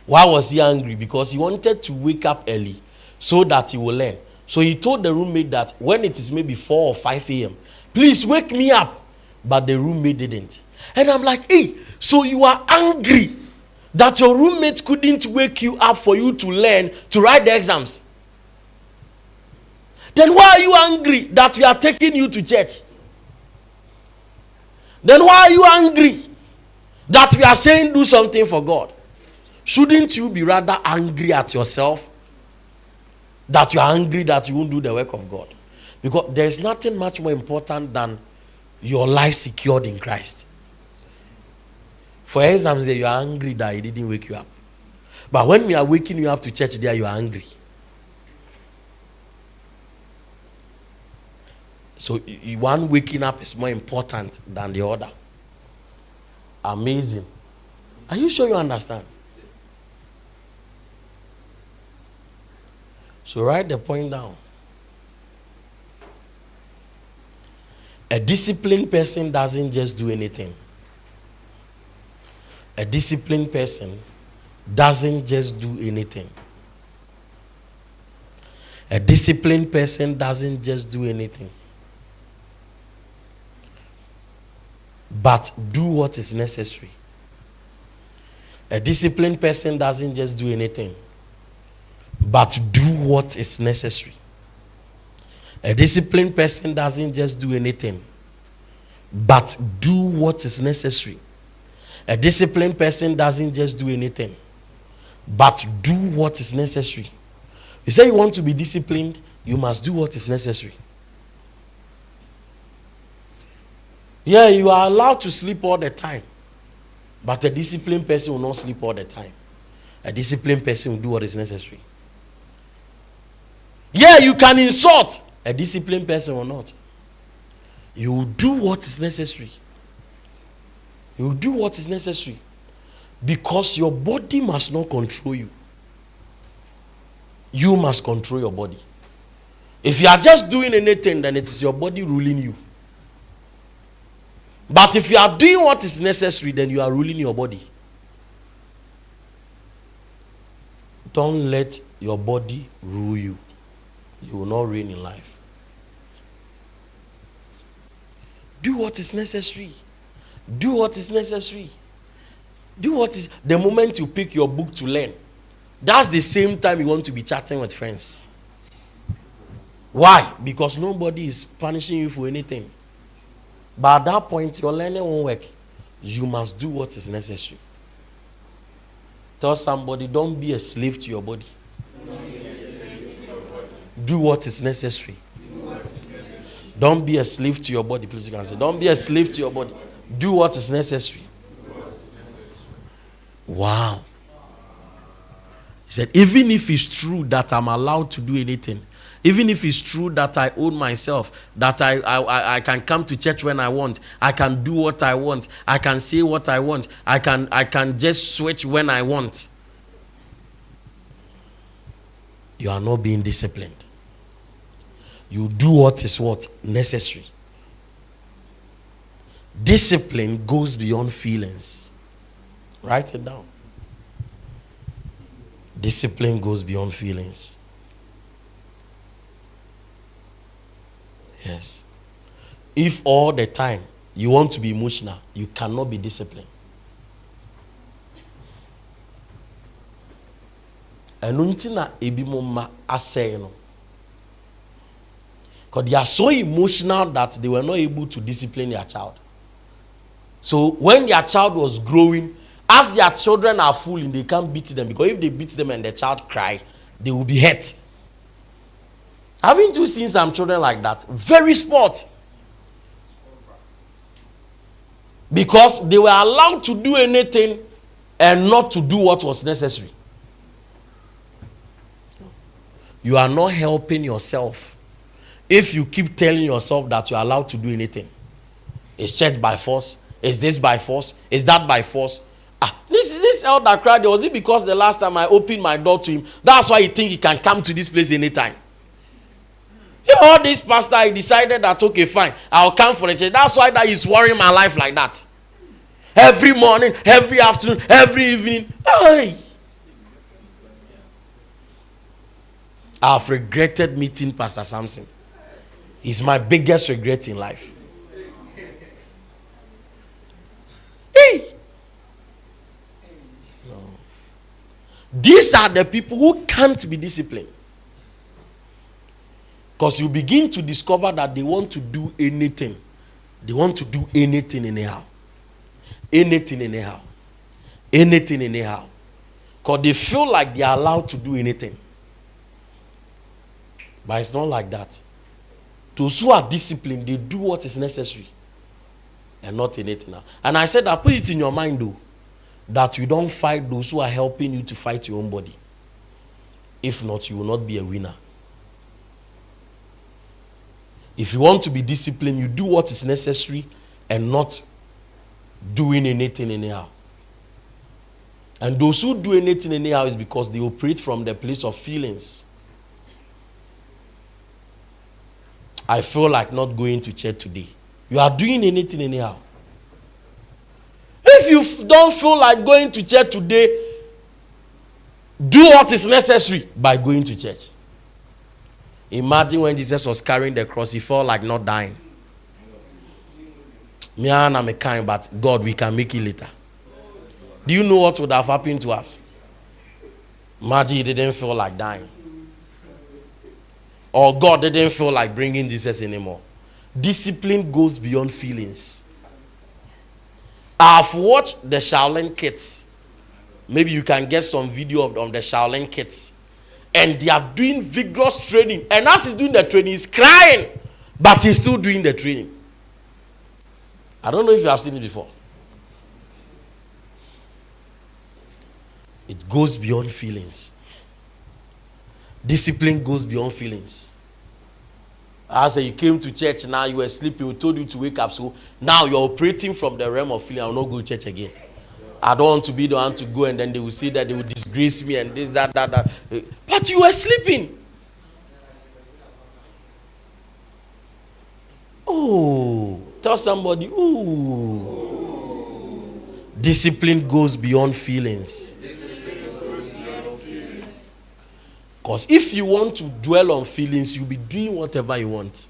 Why was he angry? Because he wanted to wake up early so that he will learn. So he told the roommate that when it is maybe 4 or 5 a.m., please wake me up. But the roommate didn't. And I'm like, hey, so you are angry that your roommate couldn't wake you up for you to learn to write the exams? Then why are you angry that we are taking you to church? Then why are you angry that we are saying do something for God? Shouldn't you be rather angry at yourself that you are angry that you won't do the work of God? Because there is nothing much more important than your life secured in Christ. For exams, you are angry that He didn't wake you up. But when we are waking you up to church, there you are angry. So one waking up is more important than the other. Amazing. Are you sure you understand? So write the point down. A disciplined person doesn't just do anything. A disciplined person doesn't just do anything. A disciplined person doesn't just do anything, but do what is necessary. A disciplined person doesn't just do anything, but do what is necessary. A disciplined person doesn't just do anything, but do what is necessary. A disciplined person doesn't just do anything, but do what is necessary. You say you want to be disciplined, you must do what is necessary. Yeah, you are allowed to sleep all the time, but a disciplined person will not sleep all the time. A disciplined person will do what is necessary. Yeah, you can insult. A disciplined person will not. You will do what is necessary. You will do what is necessary. Because your body must not control you. You must control your body. If you are just doing anything, then it is your body ruling you. But if you are doing what is necessary, then you are ruling your body. Don't let your body rule you. You will not reign in life. Do what is necessary. Do what is necessary. Do what is... The moment you pick your book to learn, that's the same time you want to be chatting with friends. Why? Because nobody is punishing you for anything. But at that point, your learning won't work. You must do what is necessary. Tell somebody, don't be a slave to your body. Do what is necessary. Don't be a slave to your body. Please, you can say, don't be a slave to your body. Do what is necessary. Wow. He said, even if it's true that I'm allowed to do anything, even if it's true that I own myself, that I can come to church when I want, I can do what I want, I can say what I want, I can just switch when I want. You are not being disciplined. You do what is what? Necessary. Discipline goes beyond feelings. Write it down. Discipline goes beyond feelings. Yes. If all the time you want to be emotional, you cannot be disciplined. And until ebi mama asay no. Because they are so emotional that they were not able to discipline their child. So when their child was growing, as their children are fooling, they can't beat them, because if they beat them and the child cry, they will be hurt. Haven't you seen some children like that? Very sport. Because they were allowed to do anything and not to do what was necessary. You are not helping yourself if you keep telling yourself that you are allowed to do anything. It's church by force. Is this by force? Is that by force? This elder cried. Was it because the last time I opened my door to him, that's why he think he can come to this place anytime? All this pastor, I decided that, okay, fine, I'll come for the church. That's why that he's worrying my life like that. Every morning, every afternoon, every evening. Hey. I've regretted meeting Pastor Samson. He's my biggest regret in life. Hey. No. These are the people who can't be disciplined. Because you begin to discover that they want to do anything. They want to do anything anyhow. Anything anyhow. Anything anyhow. Because they feel like they are allowed to do anything. But it's not like that. Those who are disciplined, they do what is necessary. And not anything else. And I said, I put it in your mind though, that you don't fight those who are helping you to fight your own body. If not, you will not be a winner. If you want to be disciplined, you do what is necessary and not doing anything anyhow. And those who do anything anyhow is because they operate from the place of feelings. I feel like not going to church today. You are doing anything anyhow. If you don't feel like going to church today, do what is necessary by going to church. Imagine when Jesus was carrying the cross, he felt like not dying. Me and I'm a kind, but God, we can make it later. Do you know what would have happened to us? Imagine he didn't feel like dying. Or God didn't feel like bringing Jesus anymore. Discipline goes beyond feelings. I've watched the Shaolin kids. Maybe you can get some video of the Shaolin kids. And they are doing vigorous training. And as he's doing the training, he's crying. But he's still doing the training. I don't know if you have seen it before. It goes beyond feelings. Discipline goes beyond feelings. I said, you came to church, now you were sleeping, we told you to wake up, so now you're operating from the realm of feeling. I will not go to church again. I don't want to be the one to go, and then they will say that they will disgrace me and this, that. But you were sleeping. Oh, tell somebody, ooh. Discipline goes beyond feelings. Because if you want to dwell on feelings, you'll be doing whatever you want.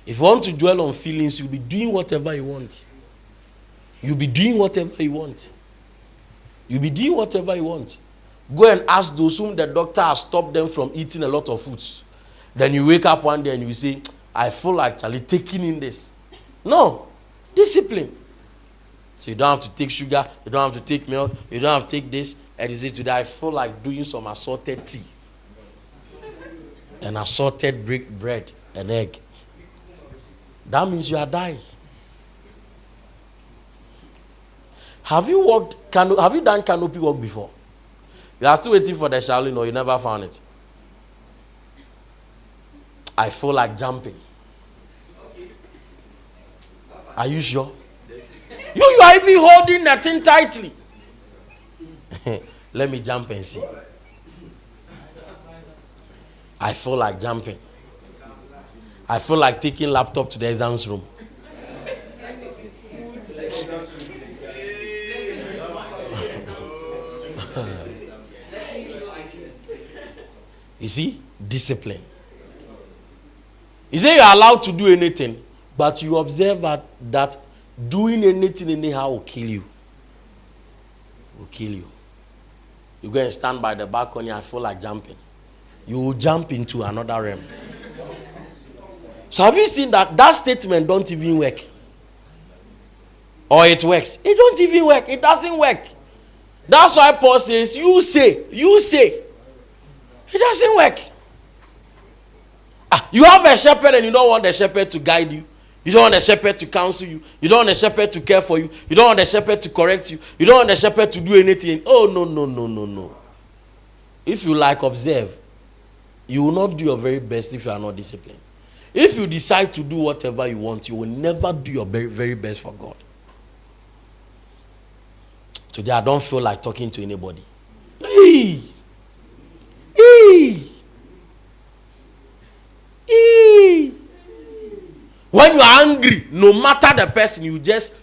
If you want to dwell on feelings, you'll be doing whatever you want. You'll be doing whatever you want. You'll be doing whatever you want. Go and ask those whom the doctor has stopped them from eating a lot of foods. Then you wake up one day and you say, I feel like Charlie taking in this. No. Discipline. So you don't have to take sugar, you don't have to take milk, you don't have to take this. And you say today, I feel like doing some assorted tea. And assorted bread and egg. That means you are dying. Have you done canopy walk before? You are still waiting for the Shaolin or you never found it? I feel like jumping. Are you sure? You are even holding that thing tightly. Let me jump and see. I feel like jumping. I feel like taking laptop to the exams room. You see? Discipline. You say you're allowed to do anything, but you observe that doing anything anyhow will kill you. Will kill you. You go and stand by the balcony and feel like jumping. You will jump into another realm. So have you seen that statement don't even work? Or it works? It don't even work. It doesn't work. That's why Paul says, you say. It doesn't work. You have a shepherd and you don't want the shepherd to guide you. You don't want the shepherd to counsel you. You don't want the shepherd to care for you. You don't want the shepherd to correct you. You don't want the shepherd to do anything. Oh, no. If you observe, you will not do your very best if you are not disciplined. If you decide to do whatever you want, you will never do your very, very best for God. Today, I don't feel like talking to anybody. Hey. When you are angry, no matter the person, you just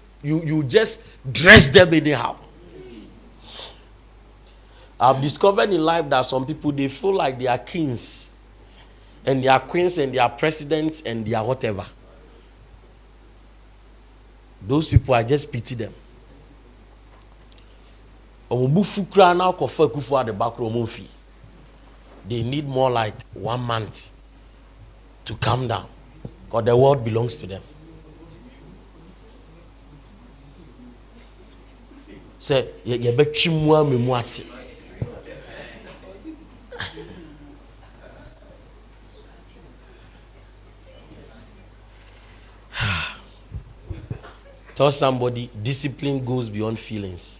dress them anyhow. I've discovered in life that some people, they feel like they are kings and they are queens and they are presidents and they are whatever. Those people, I just pity them. They need more like 1 month to calm down, because the world belongs to them. Say, tell somebody, discipline goes beyond feelings.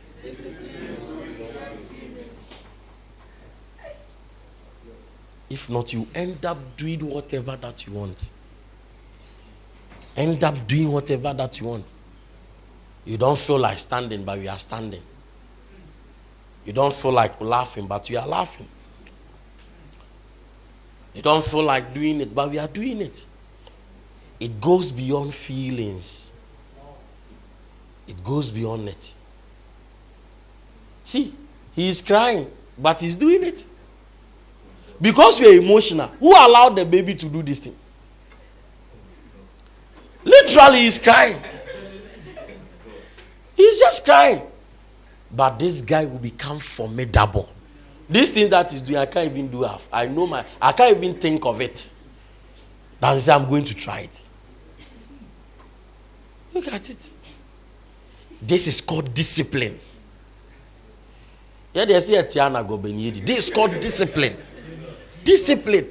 If not, you end up doing whatever that you want. You don't feel like standing, but you are standing. You don't feel like laughing, but you are laughing. You don't feel like doing it, but we are doing it. It goes beyond feelings. It goes beyond it. See, he is crying, but he's doing it. Because we are emotional, who allowed the baby to do this thing? Literally, he's crying. He's just crying. But this guy will become formidable. This thing that he's doing, I can't even do half. I can't even think of it. Now he said, I'm going to try it. Look at it. This is called discipline. Yeah, they say Tiana go Benyedi. This is called discipline. Discipline.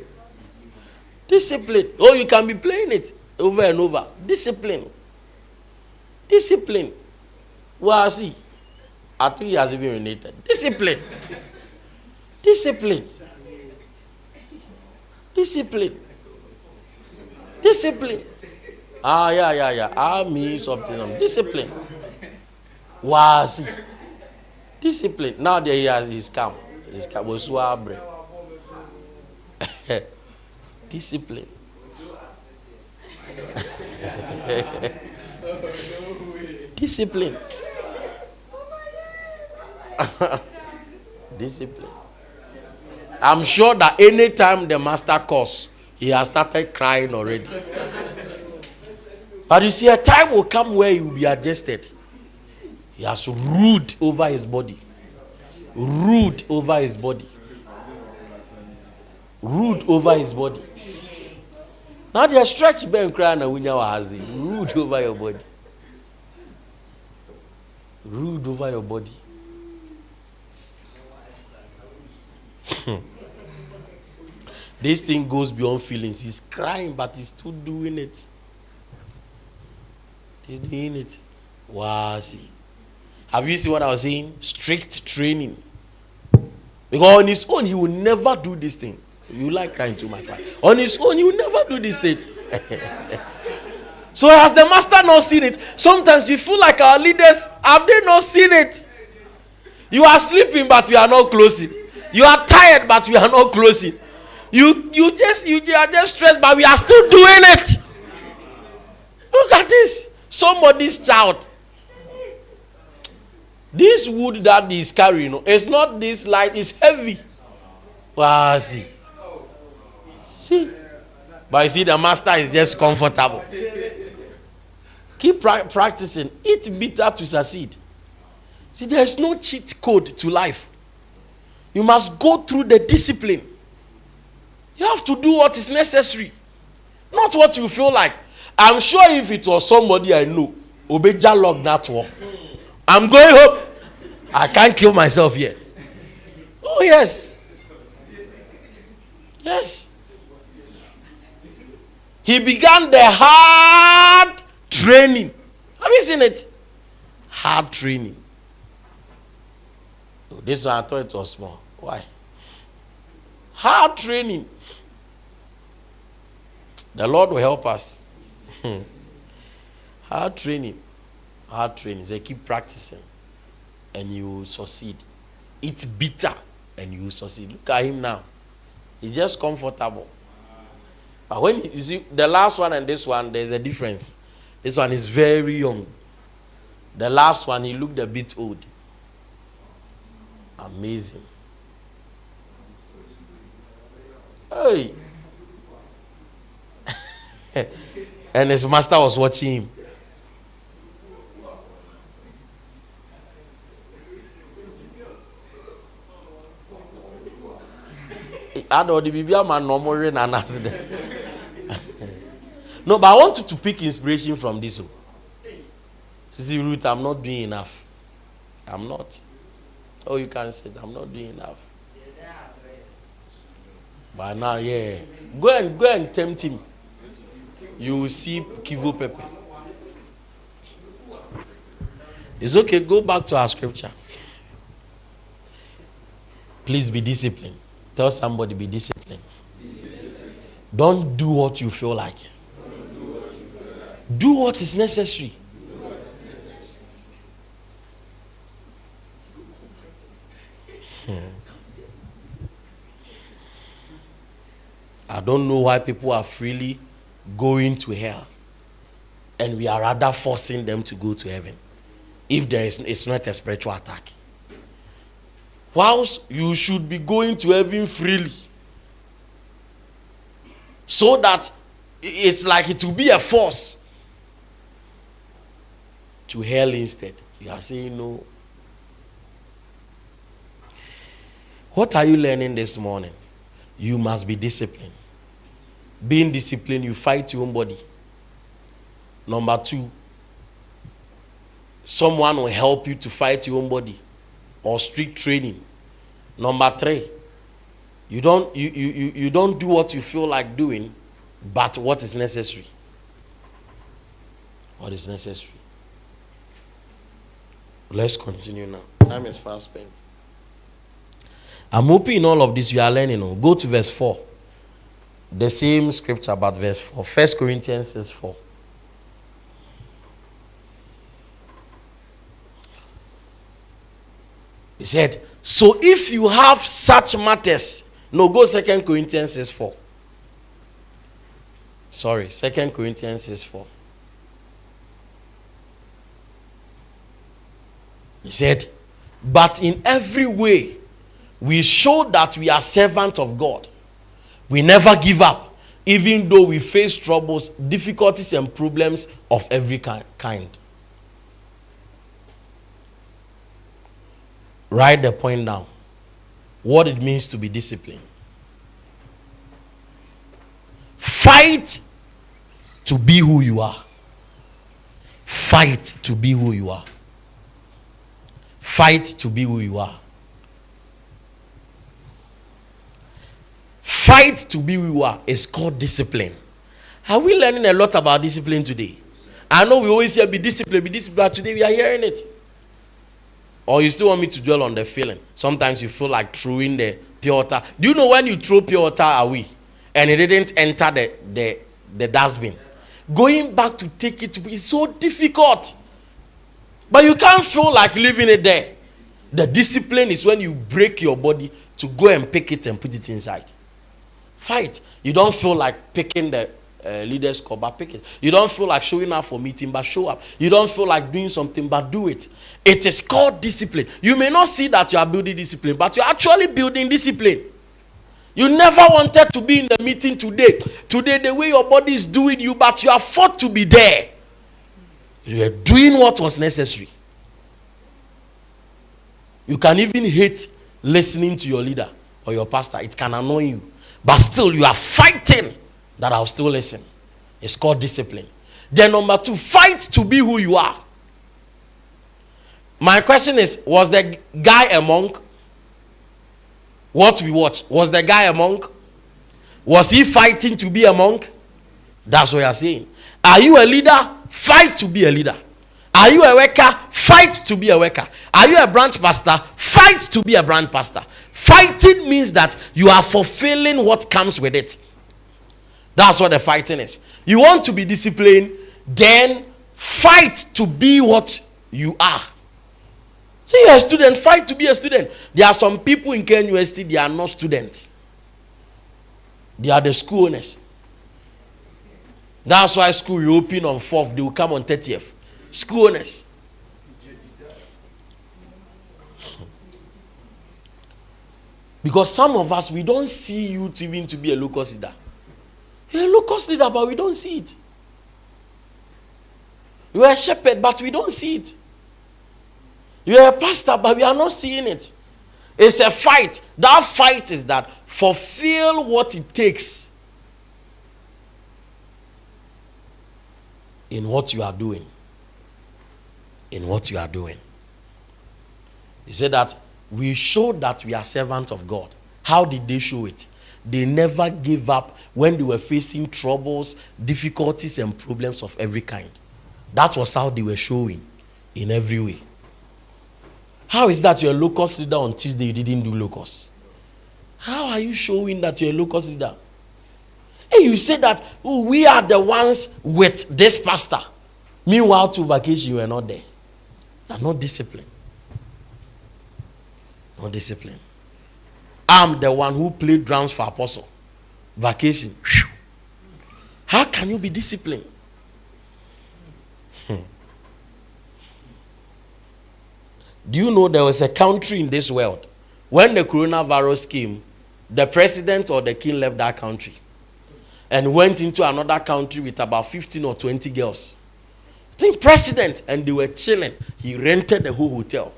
Oh, you can be playing it over and over. Discipline. Well, see, I think he has even related. Discipline. Yeah. I mean something. Discipline. Wow, see. Discipline. Now that he has his calm. His calm was suabre. Discipline. Discipline. I'm sure that any time the master calls, he has started crying already. But you see, a time will come where he will be adjusted. He has ruled over his body. Ruled over his body. Now they are stretch ben crying and ruled over your body. Ruled over your body. This thing goes beyond feelings. He's crying, but he's still doing it. Wow, see. Have you seen what I was saying? Strict training. Because on his own, he will never do this thing. You like crying too much. Right? On his own, he will never do this thing. So has the master not seen it? Sometimes we feel like our leaders, have they not seen it? You are sleeping, but we are not closing. You are tired, but we are not closing. You are just stressed, but we are still doing it. Look at this. Somebody's child. This wood that is carrying, it's not this light, it's heavy. Wow, see. See? But you see, the master is just comfortable. Keep practicing. Eat bitter to succeed. See, there's no cheat code to life. You must go through the discipline. You have to do what is necessary, not what you feel like. I'm sure if it was somebody I know, Obeja log that war. I'm going home. I can't kill myself here. Oh, yes. Yes. He began the hard training. Have you seen it? Hard training. Oh, this one I thought it was small. Why? Hard training. The Lord will help us. Hard training. Hard training. They keep practicing and you will succeed. It's bitter and you will succeed. Look at him now. He's just comfortable. But when you see the last one and this one, there's a difference. This one is very young. The last one, he looked a bit old. Amazing. Hey. And his master was watching him. No, but I want you to pick inspiration from this. You see, Ruth, I'm not doing enough. I'm not. Oh, you can say I'm not doing enough. But now, yeah. Go and tempt him. You will see Kivu Pepe. It's okay. Go back to our scripture. Please be disciplined. Tell somebody, be disciplined. Don't do what you feel like. Do what is necessary. I don't know why people are freely going to hell and we are rather forcing them to go to heaven if it's not a spiritual attack. Whilst you should be going to heaven freely so that it's like it will be a force to hell instead. You are saying no. What are you learning this morning? You must be disciplined. Being disciplined, you fight your own body. Number 2, someone will help you to fight your own body or strict training. Number 3, you don't do what you feel like doing, but what is necessary. What is necessary. Let's continue now. Time is fast spent. I'm hoping in all of this you are learning. Go to verse 4. The same scripture about verse 4. 1 Corinthians says 4. He said, so if you have such matters, no, go 2 Corinthians says 4. Sorry, 2 Corinthians says 4. He said, but in every way, we show that we are servants of God. We never give up, even though we face troubles, difficulties, and problems of every kind. Write the point down. What it means to be disciplined. Fight to be who you are. Fight to be who you are. Fight to be who you are. Fight to be who you are is called discipline. Are we learning a lot about discipline today? I know we always hear be disciplined, but today we are hearing it. Or you still want me to dwell on the feeling? Sometimes you feel like throwing the pure water. Do you know when you throw pure water away and it didn't enter the dustbin? Going back to take it is so difficult. But you can't feel like leaving it there. The discipline is when you break your body to go and pick it and put it inside. Fight. You don't feel like picking the leader's cup, but pick it. You don't feel like showing up for meeting, but show up. You don't feel like doing something, but do it. It is called discipline. You may not see that you are building discipline, but you're actually building discipline. You never wanted to be in the meeting today. Today, the way your body is doing you, but you have fought to be there. You are doing what was necessary. You can even hate listening to your leader or your pastor. It can annoy you. But still, you are fighting that I'll still listen. It's called discipline. Then number 2, fight to be who you are. My question is, was the guy a monk? What we watch, was the guy a monk? Was he fighting to be a monk? That's what you are saying. Are you a leader? Fight to be a leader. Are you a worker? Fight to be a worker. Are you a branch pastor? Fight to be a branch pastor. Fighting means that you are fulfilling what comes with it. That's what the fighting is. You want to be disciplined, then fight to be what you are. So you're a student, fight to be a student. There are some people in Kenya University, they are not students. They are the school owners. That's why school will open on 4th, they will come on 30th. School owners. Because some of us, we don't see you to even to be a locus leader. You're a locus leader, but we don't see it. You are a shepherd, but we don't see it. You are a pastor, but we are not seeing it. It's a fight. That fight is that fulfill what it takes in what you are doing. In what you are doing. He said that we show that we are servants of God. How did they show it? They never gave up when they were facing troubles, difficulties, and problems of every kind. That was how they were showing in every way. How is that you're a locus leader on Tuesday, you didn't do locus? How are you showing that you're a locus leader? Hey, you say that we are the ones with this pastor. Meanwhile, to vacation, you are not there. You are not disciplined. Not disciplined. I'm the one who played drums for Apostle. Vacation. Whew. How can you be disciplined? Do you know there was a country in this world, when the coronavirus came, the president or the king left that country and went into another country with about 15 or 20 girls. I think president, and they were chilling. He rented the whole hotel.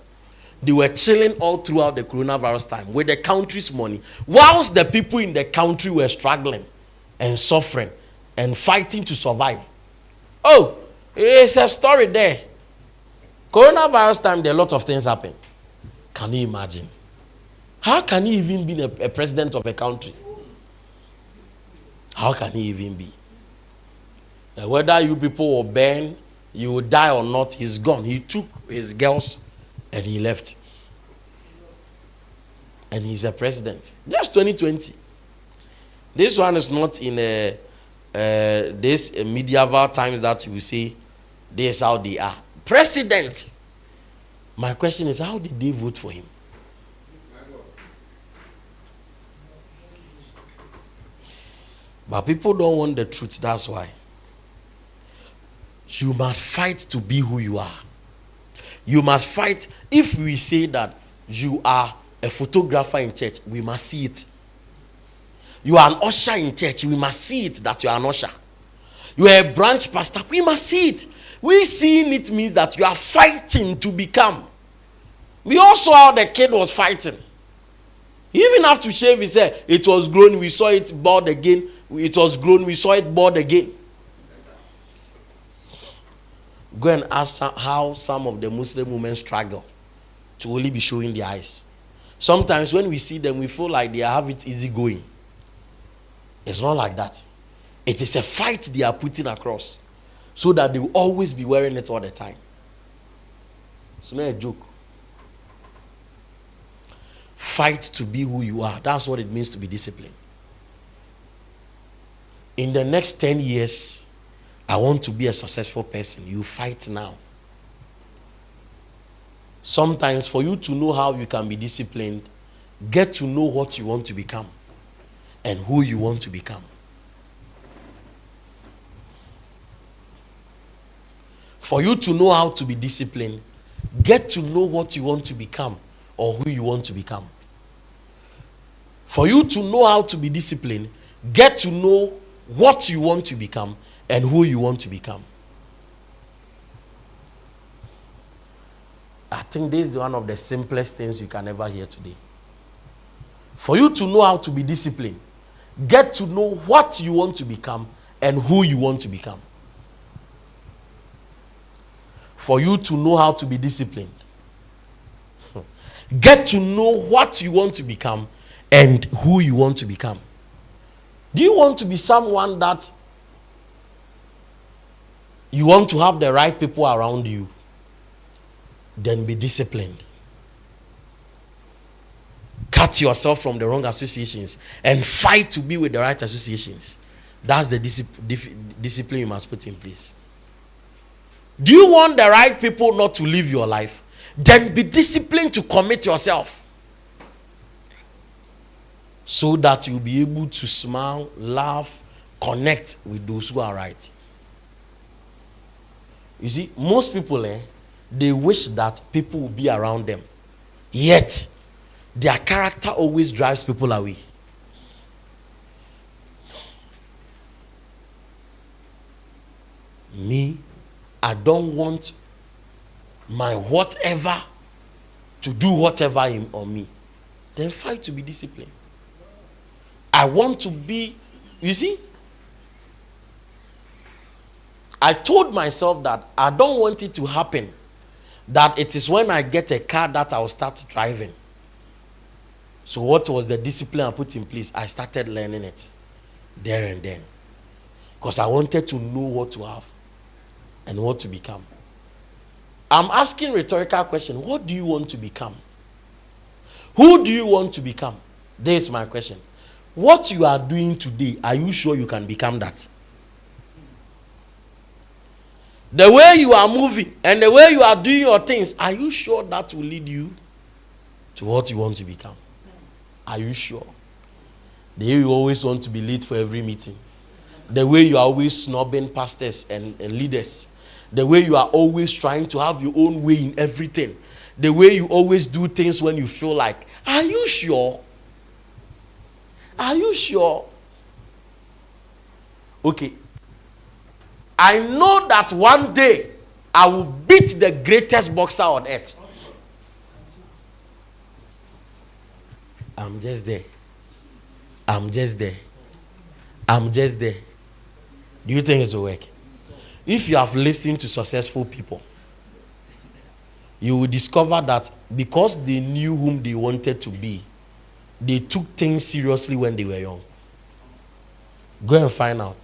They were chilling all throughout the coronavirus time with the country's money, whilst the people in the country were struggling and suffering and fighting to survive. Oh, it's a story there. Coronavirus time, there are a lot of things happen. Can you imagine? How can he even be a president of a country? How can he even be? Whether you people will burn, you will die or not, he's gone. He took his girls and he left. And he's a president. Just 2020. This one is not in this medieval times that you will say this is how they are. President. My question is, how did they vote for him? But people don't want the truth, that's why. You must fight to be who you are. You must fight. If we say that you are a photographer in church, we must see it. You are an usher in church, we must see it that you are an usher. You are a branch pastor, we must see it. We seeing it means that you are fighting to become. We all saw how the kid was fighting. He even have to shave his hair. It was grown, we saw it bald again. It was grown, we saw it bald again. Go and ask how some of the Muslim women struggle to only be showing their eyes. Sometimes when we see them, we feel like they have it easy going. It's not like that. It is a fight they are putting across so that they will always be wearing it all the time. It's not a joke. Fight to be who you are. That's what it means to be disciplined. In the next 10 years, I want to be a successful person. You fight now. Sometimes for you to know how you can be disciplined, get to know what you want to become and who you want to become. For you to know how to be disciplined, get to know what you want to become or who you want to become. For you to know how to be disciplined, get to know what you want to become and who you want to become. I think this is one of the simplest things you can ever hear today. For you to know how to be disciplined, get to know what you want to become and who you want to become. For you to know how to be disciplined, get to know what you want to become and who you want to become. Do you want to be someone that you want to have the right people around you? Then be disciplined. Cut yourself from the wrong associations and fight to be with the right associations. That's the discipline you must put in place. Do you want the right people not to live your life? Then be disciplined to commit yourself, so that you'll be able to smile, laugh, connect with those who are right. You see, most people, they wish that people will be around them. Yet, their character always drives people away. Me, I don't want my whatever to do whatever on me. Then fight to be disciplined. I want to be, you see, I told myself that I don't want it to happen that it is when I get a car that I'll start driving. So what was the discipline I put in place? I started learning it there and then. Because I wanted to know what to have and what to become. I'm asking rhetorical question. What do you want to become? Who do you want to become? This is my question. What you are doing today, are you sure you can become that? The way you are moving and the way you are doing your things, are you sure that will lead you to what you want to become? Are you sure? The way you always want to be late for every meeting. The way you are always snubbing pastors and leaders. The way you are always trying to have your own way in everything. The way you always do things when you feel like. Are you sure? Are you sure? Okay. I know that one day I will beat the greatest boxer on earth. I'm just there. I'm just there. I'm just there. Do you think it will work? If you have listened to successful people, you will discover that because they knew whom they wanted to be, they took things seriously when they were young. Go and find out.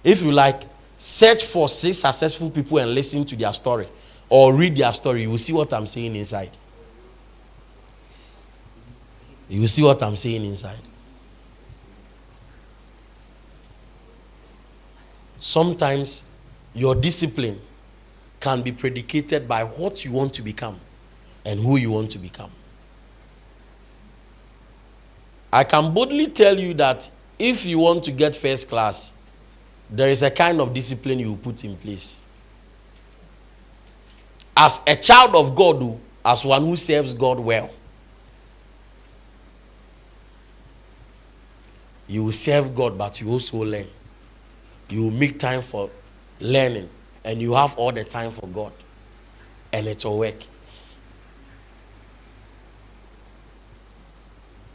If you like, search for 6 successful people and listen to their story or read their story, you will see what I'm saying inside. You will see what I'm saying inside. Sometimes your discipline can be predicated by what you want to become and who you want to become. I can boldly tell you that if you want to get first class, there is a kind of discipline you put in place. As a child of God, as one who serves God well, you will serve God, but you also learn. You will make time for learning, and you have all the time for God, and it will work.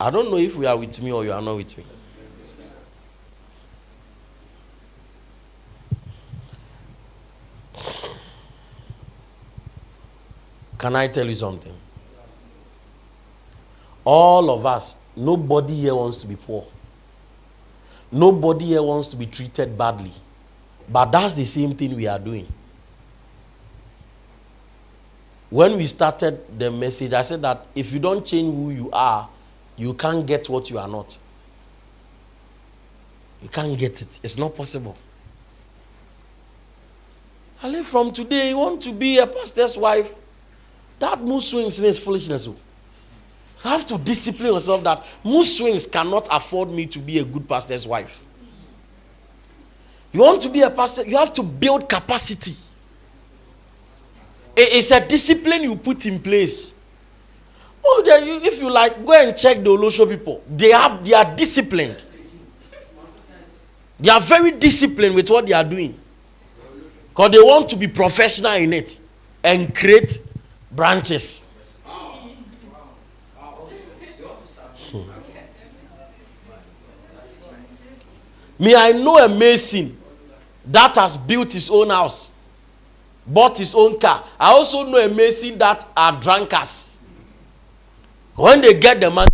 I don't know if you are with me or you are not with me. Can I tell you something? All of us, nobody here wants to be poor. Nobody here wants to be treated badly. But that's the same thing we are doing. When we started the message, I said that if you don't change who you are, you can't get what you are not. You can't get it. It's not possible. Ali, from today, you want to be a pastor's wife? That mood swings is foolishness. You have to discipline yourself that mood swings cannot afford me to be a good pastor's wife. You want to be a pastor, you have to build capacity. It's a discipline you put in place. Oh, if you like, go and check the Olosho people. They are disciplined. They are very disciplined with what they are doing. Because they want to be professional in it and create branches. Me, I know a mason that has built his own house, bought his own car. I also know a mason that are drunkards. When they get the money,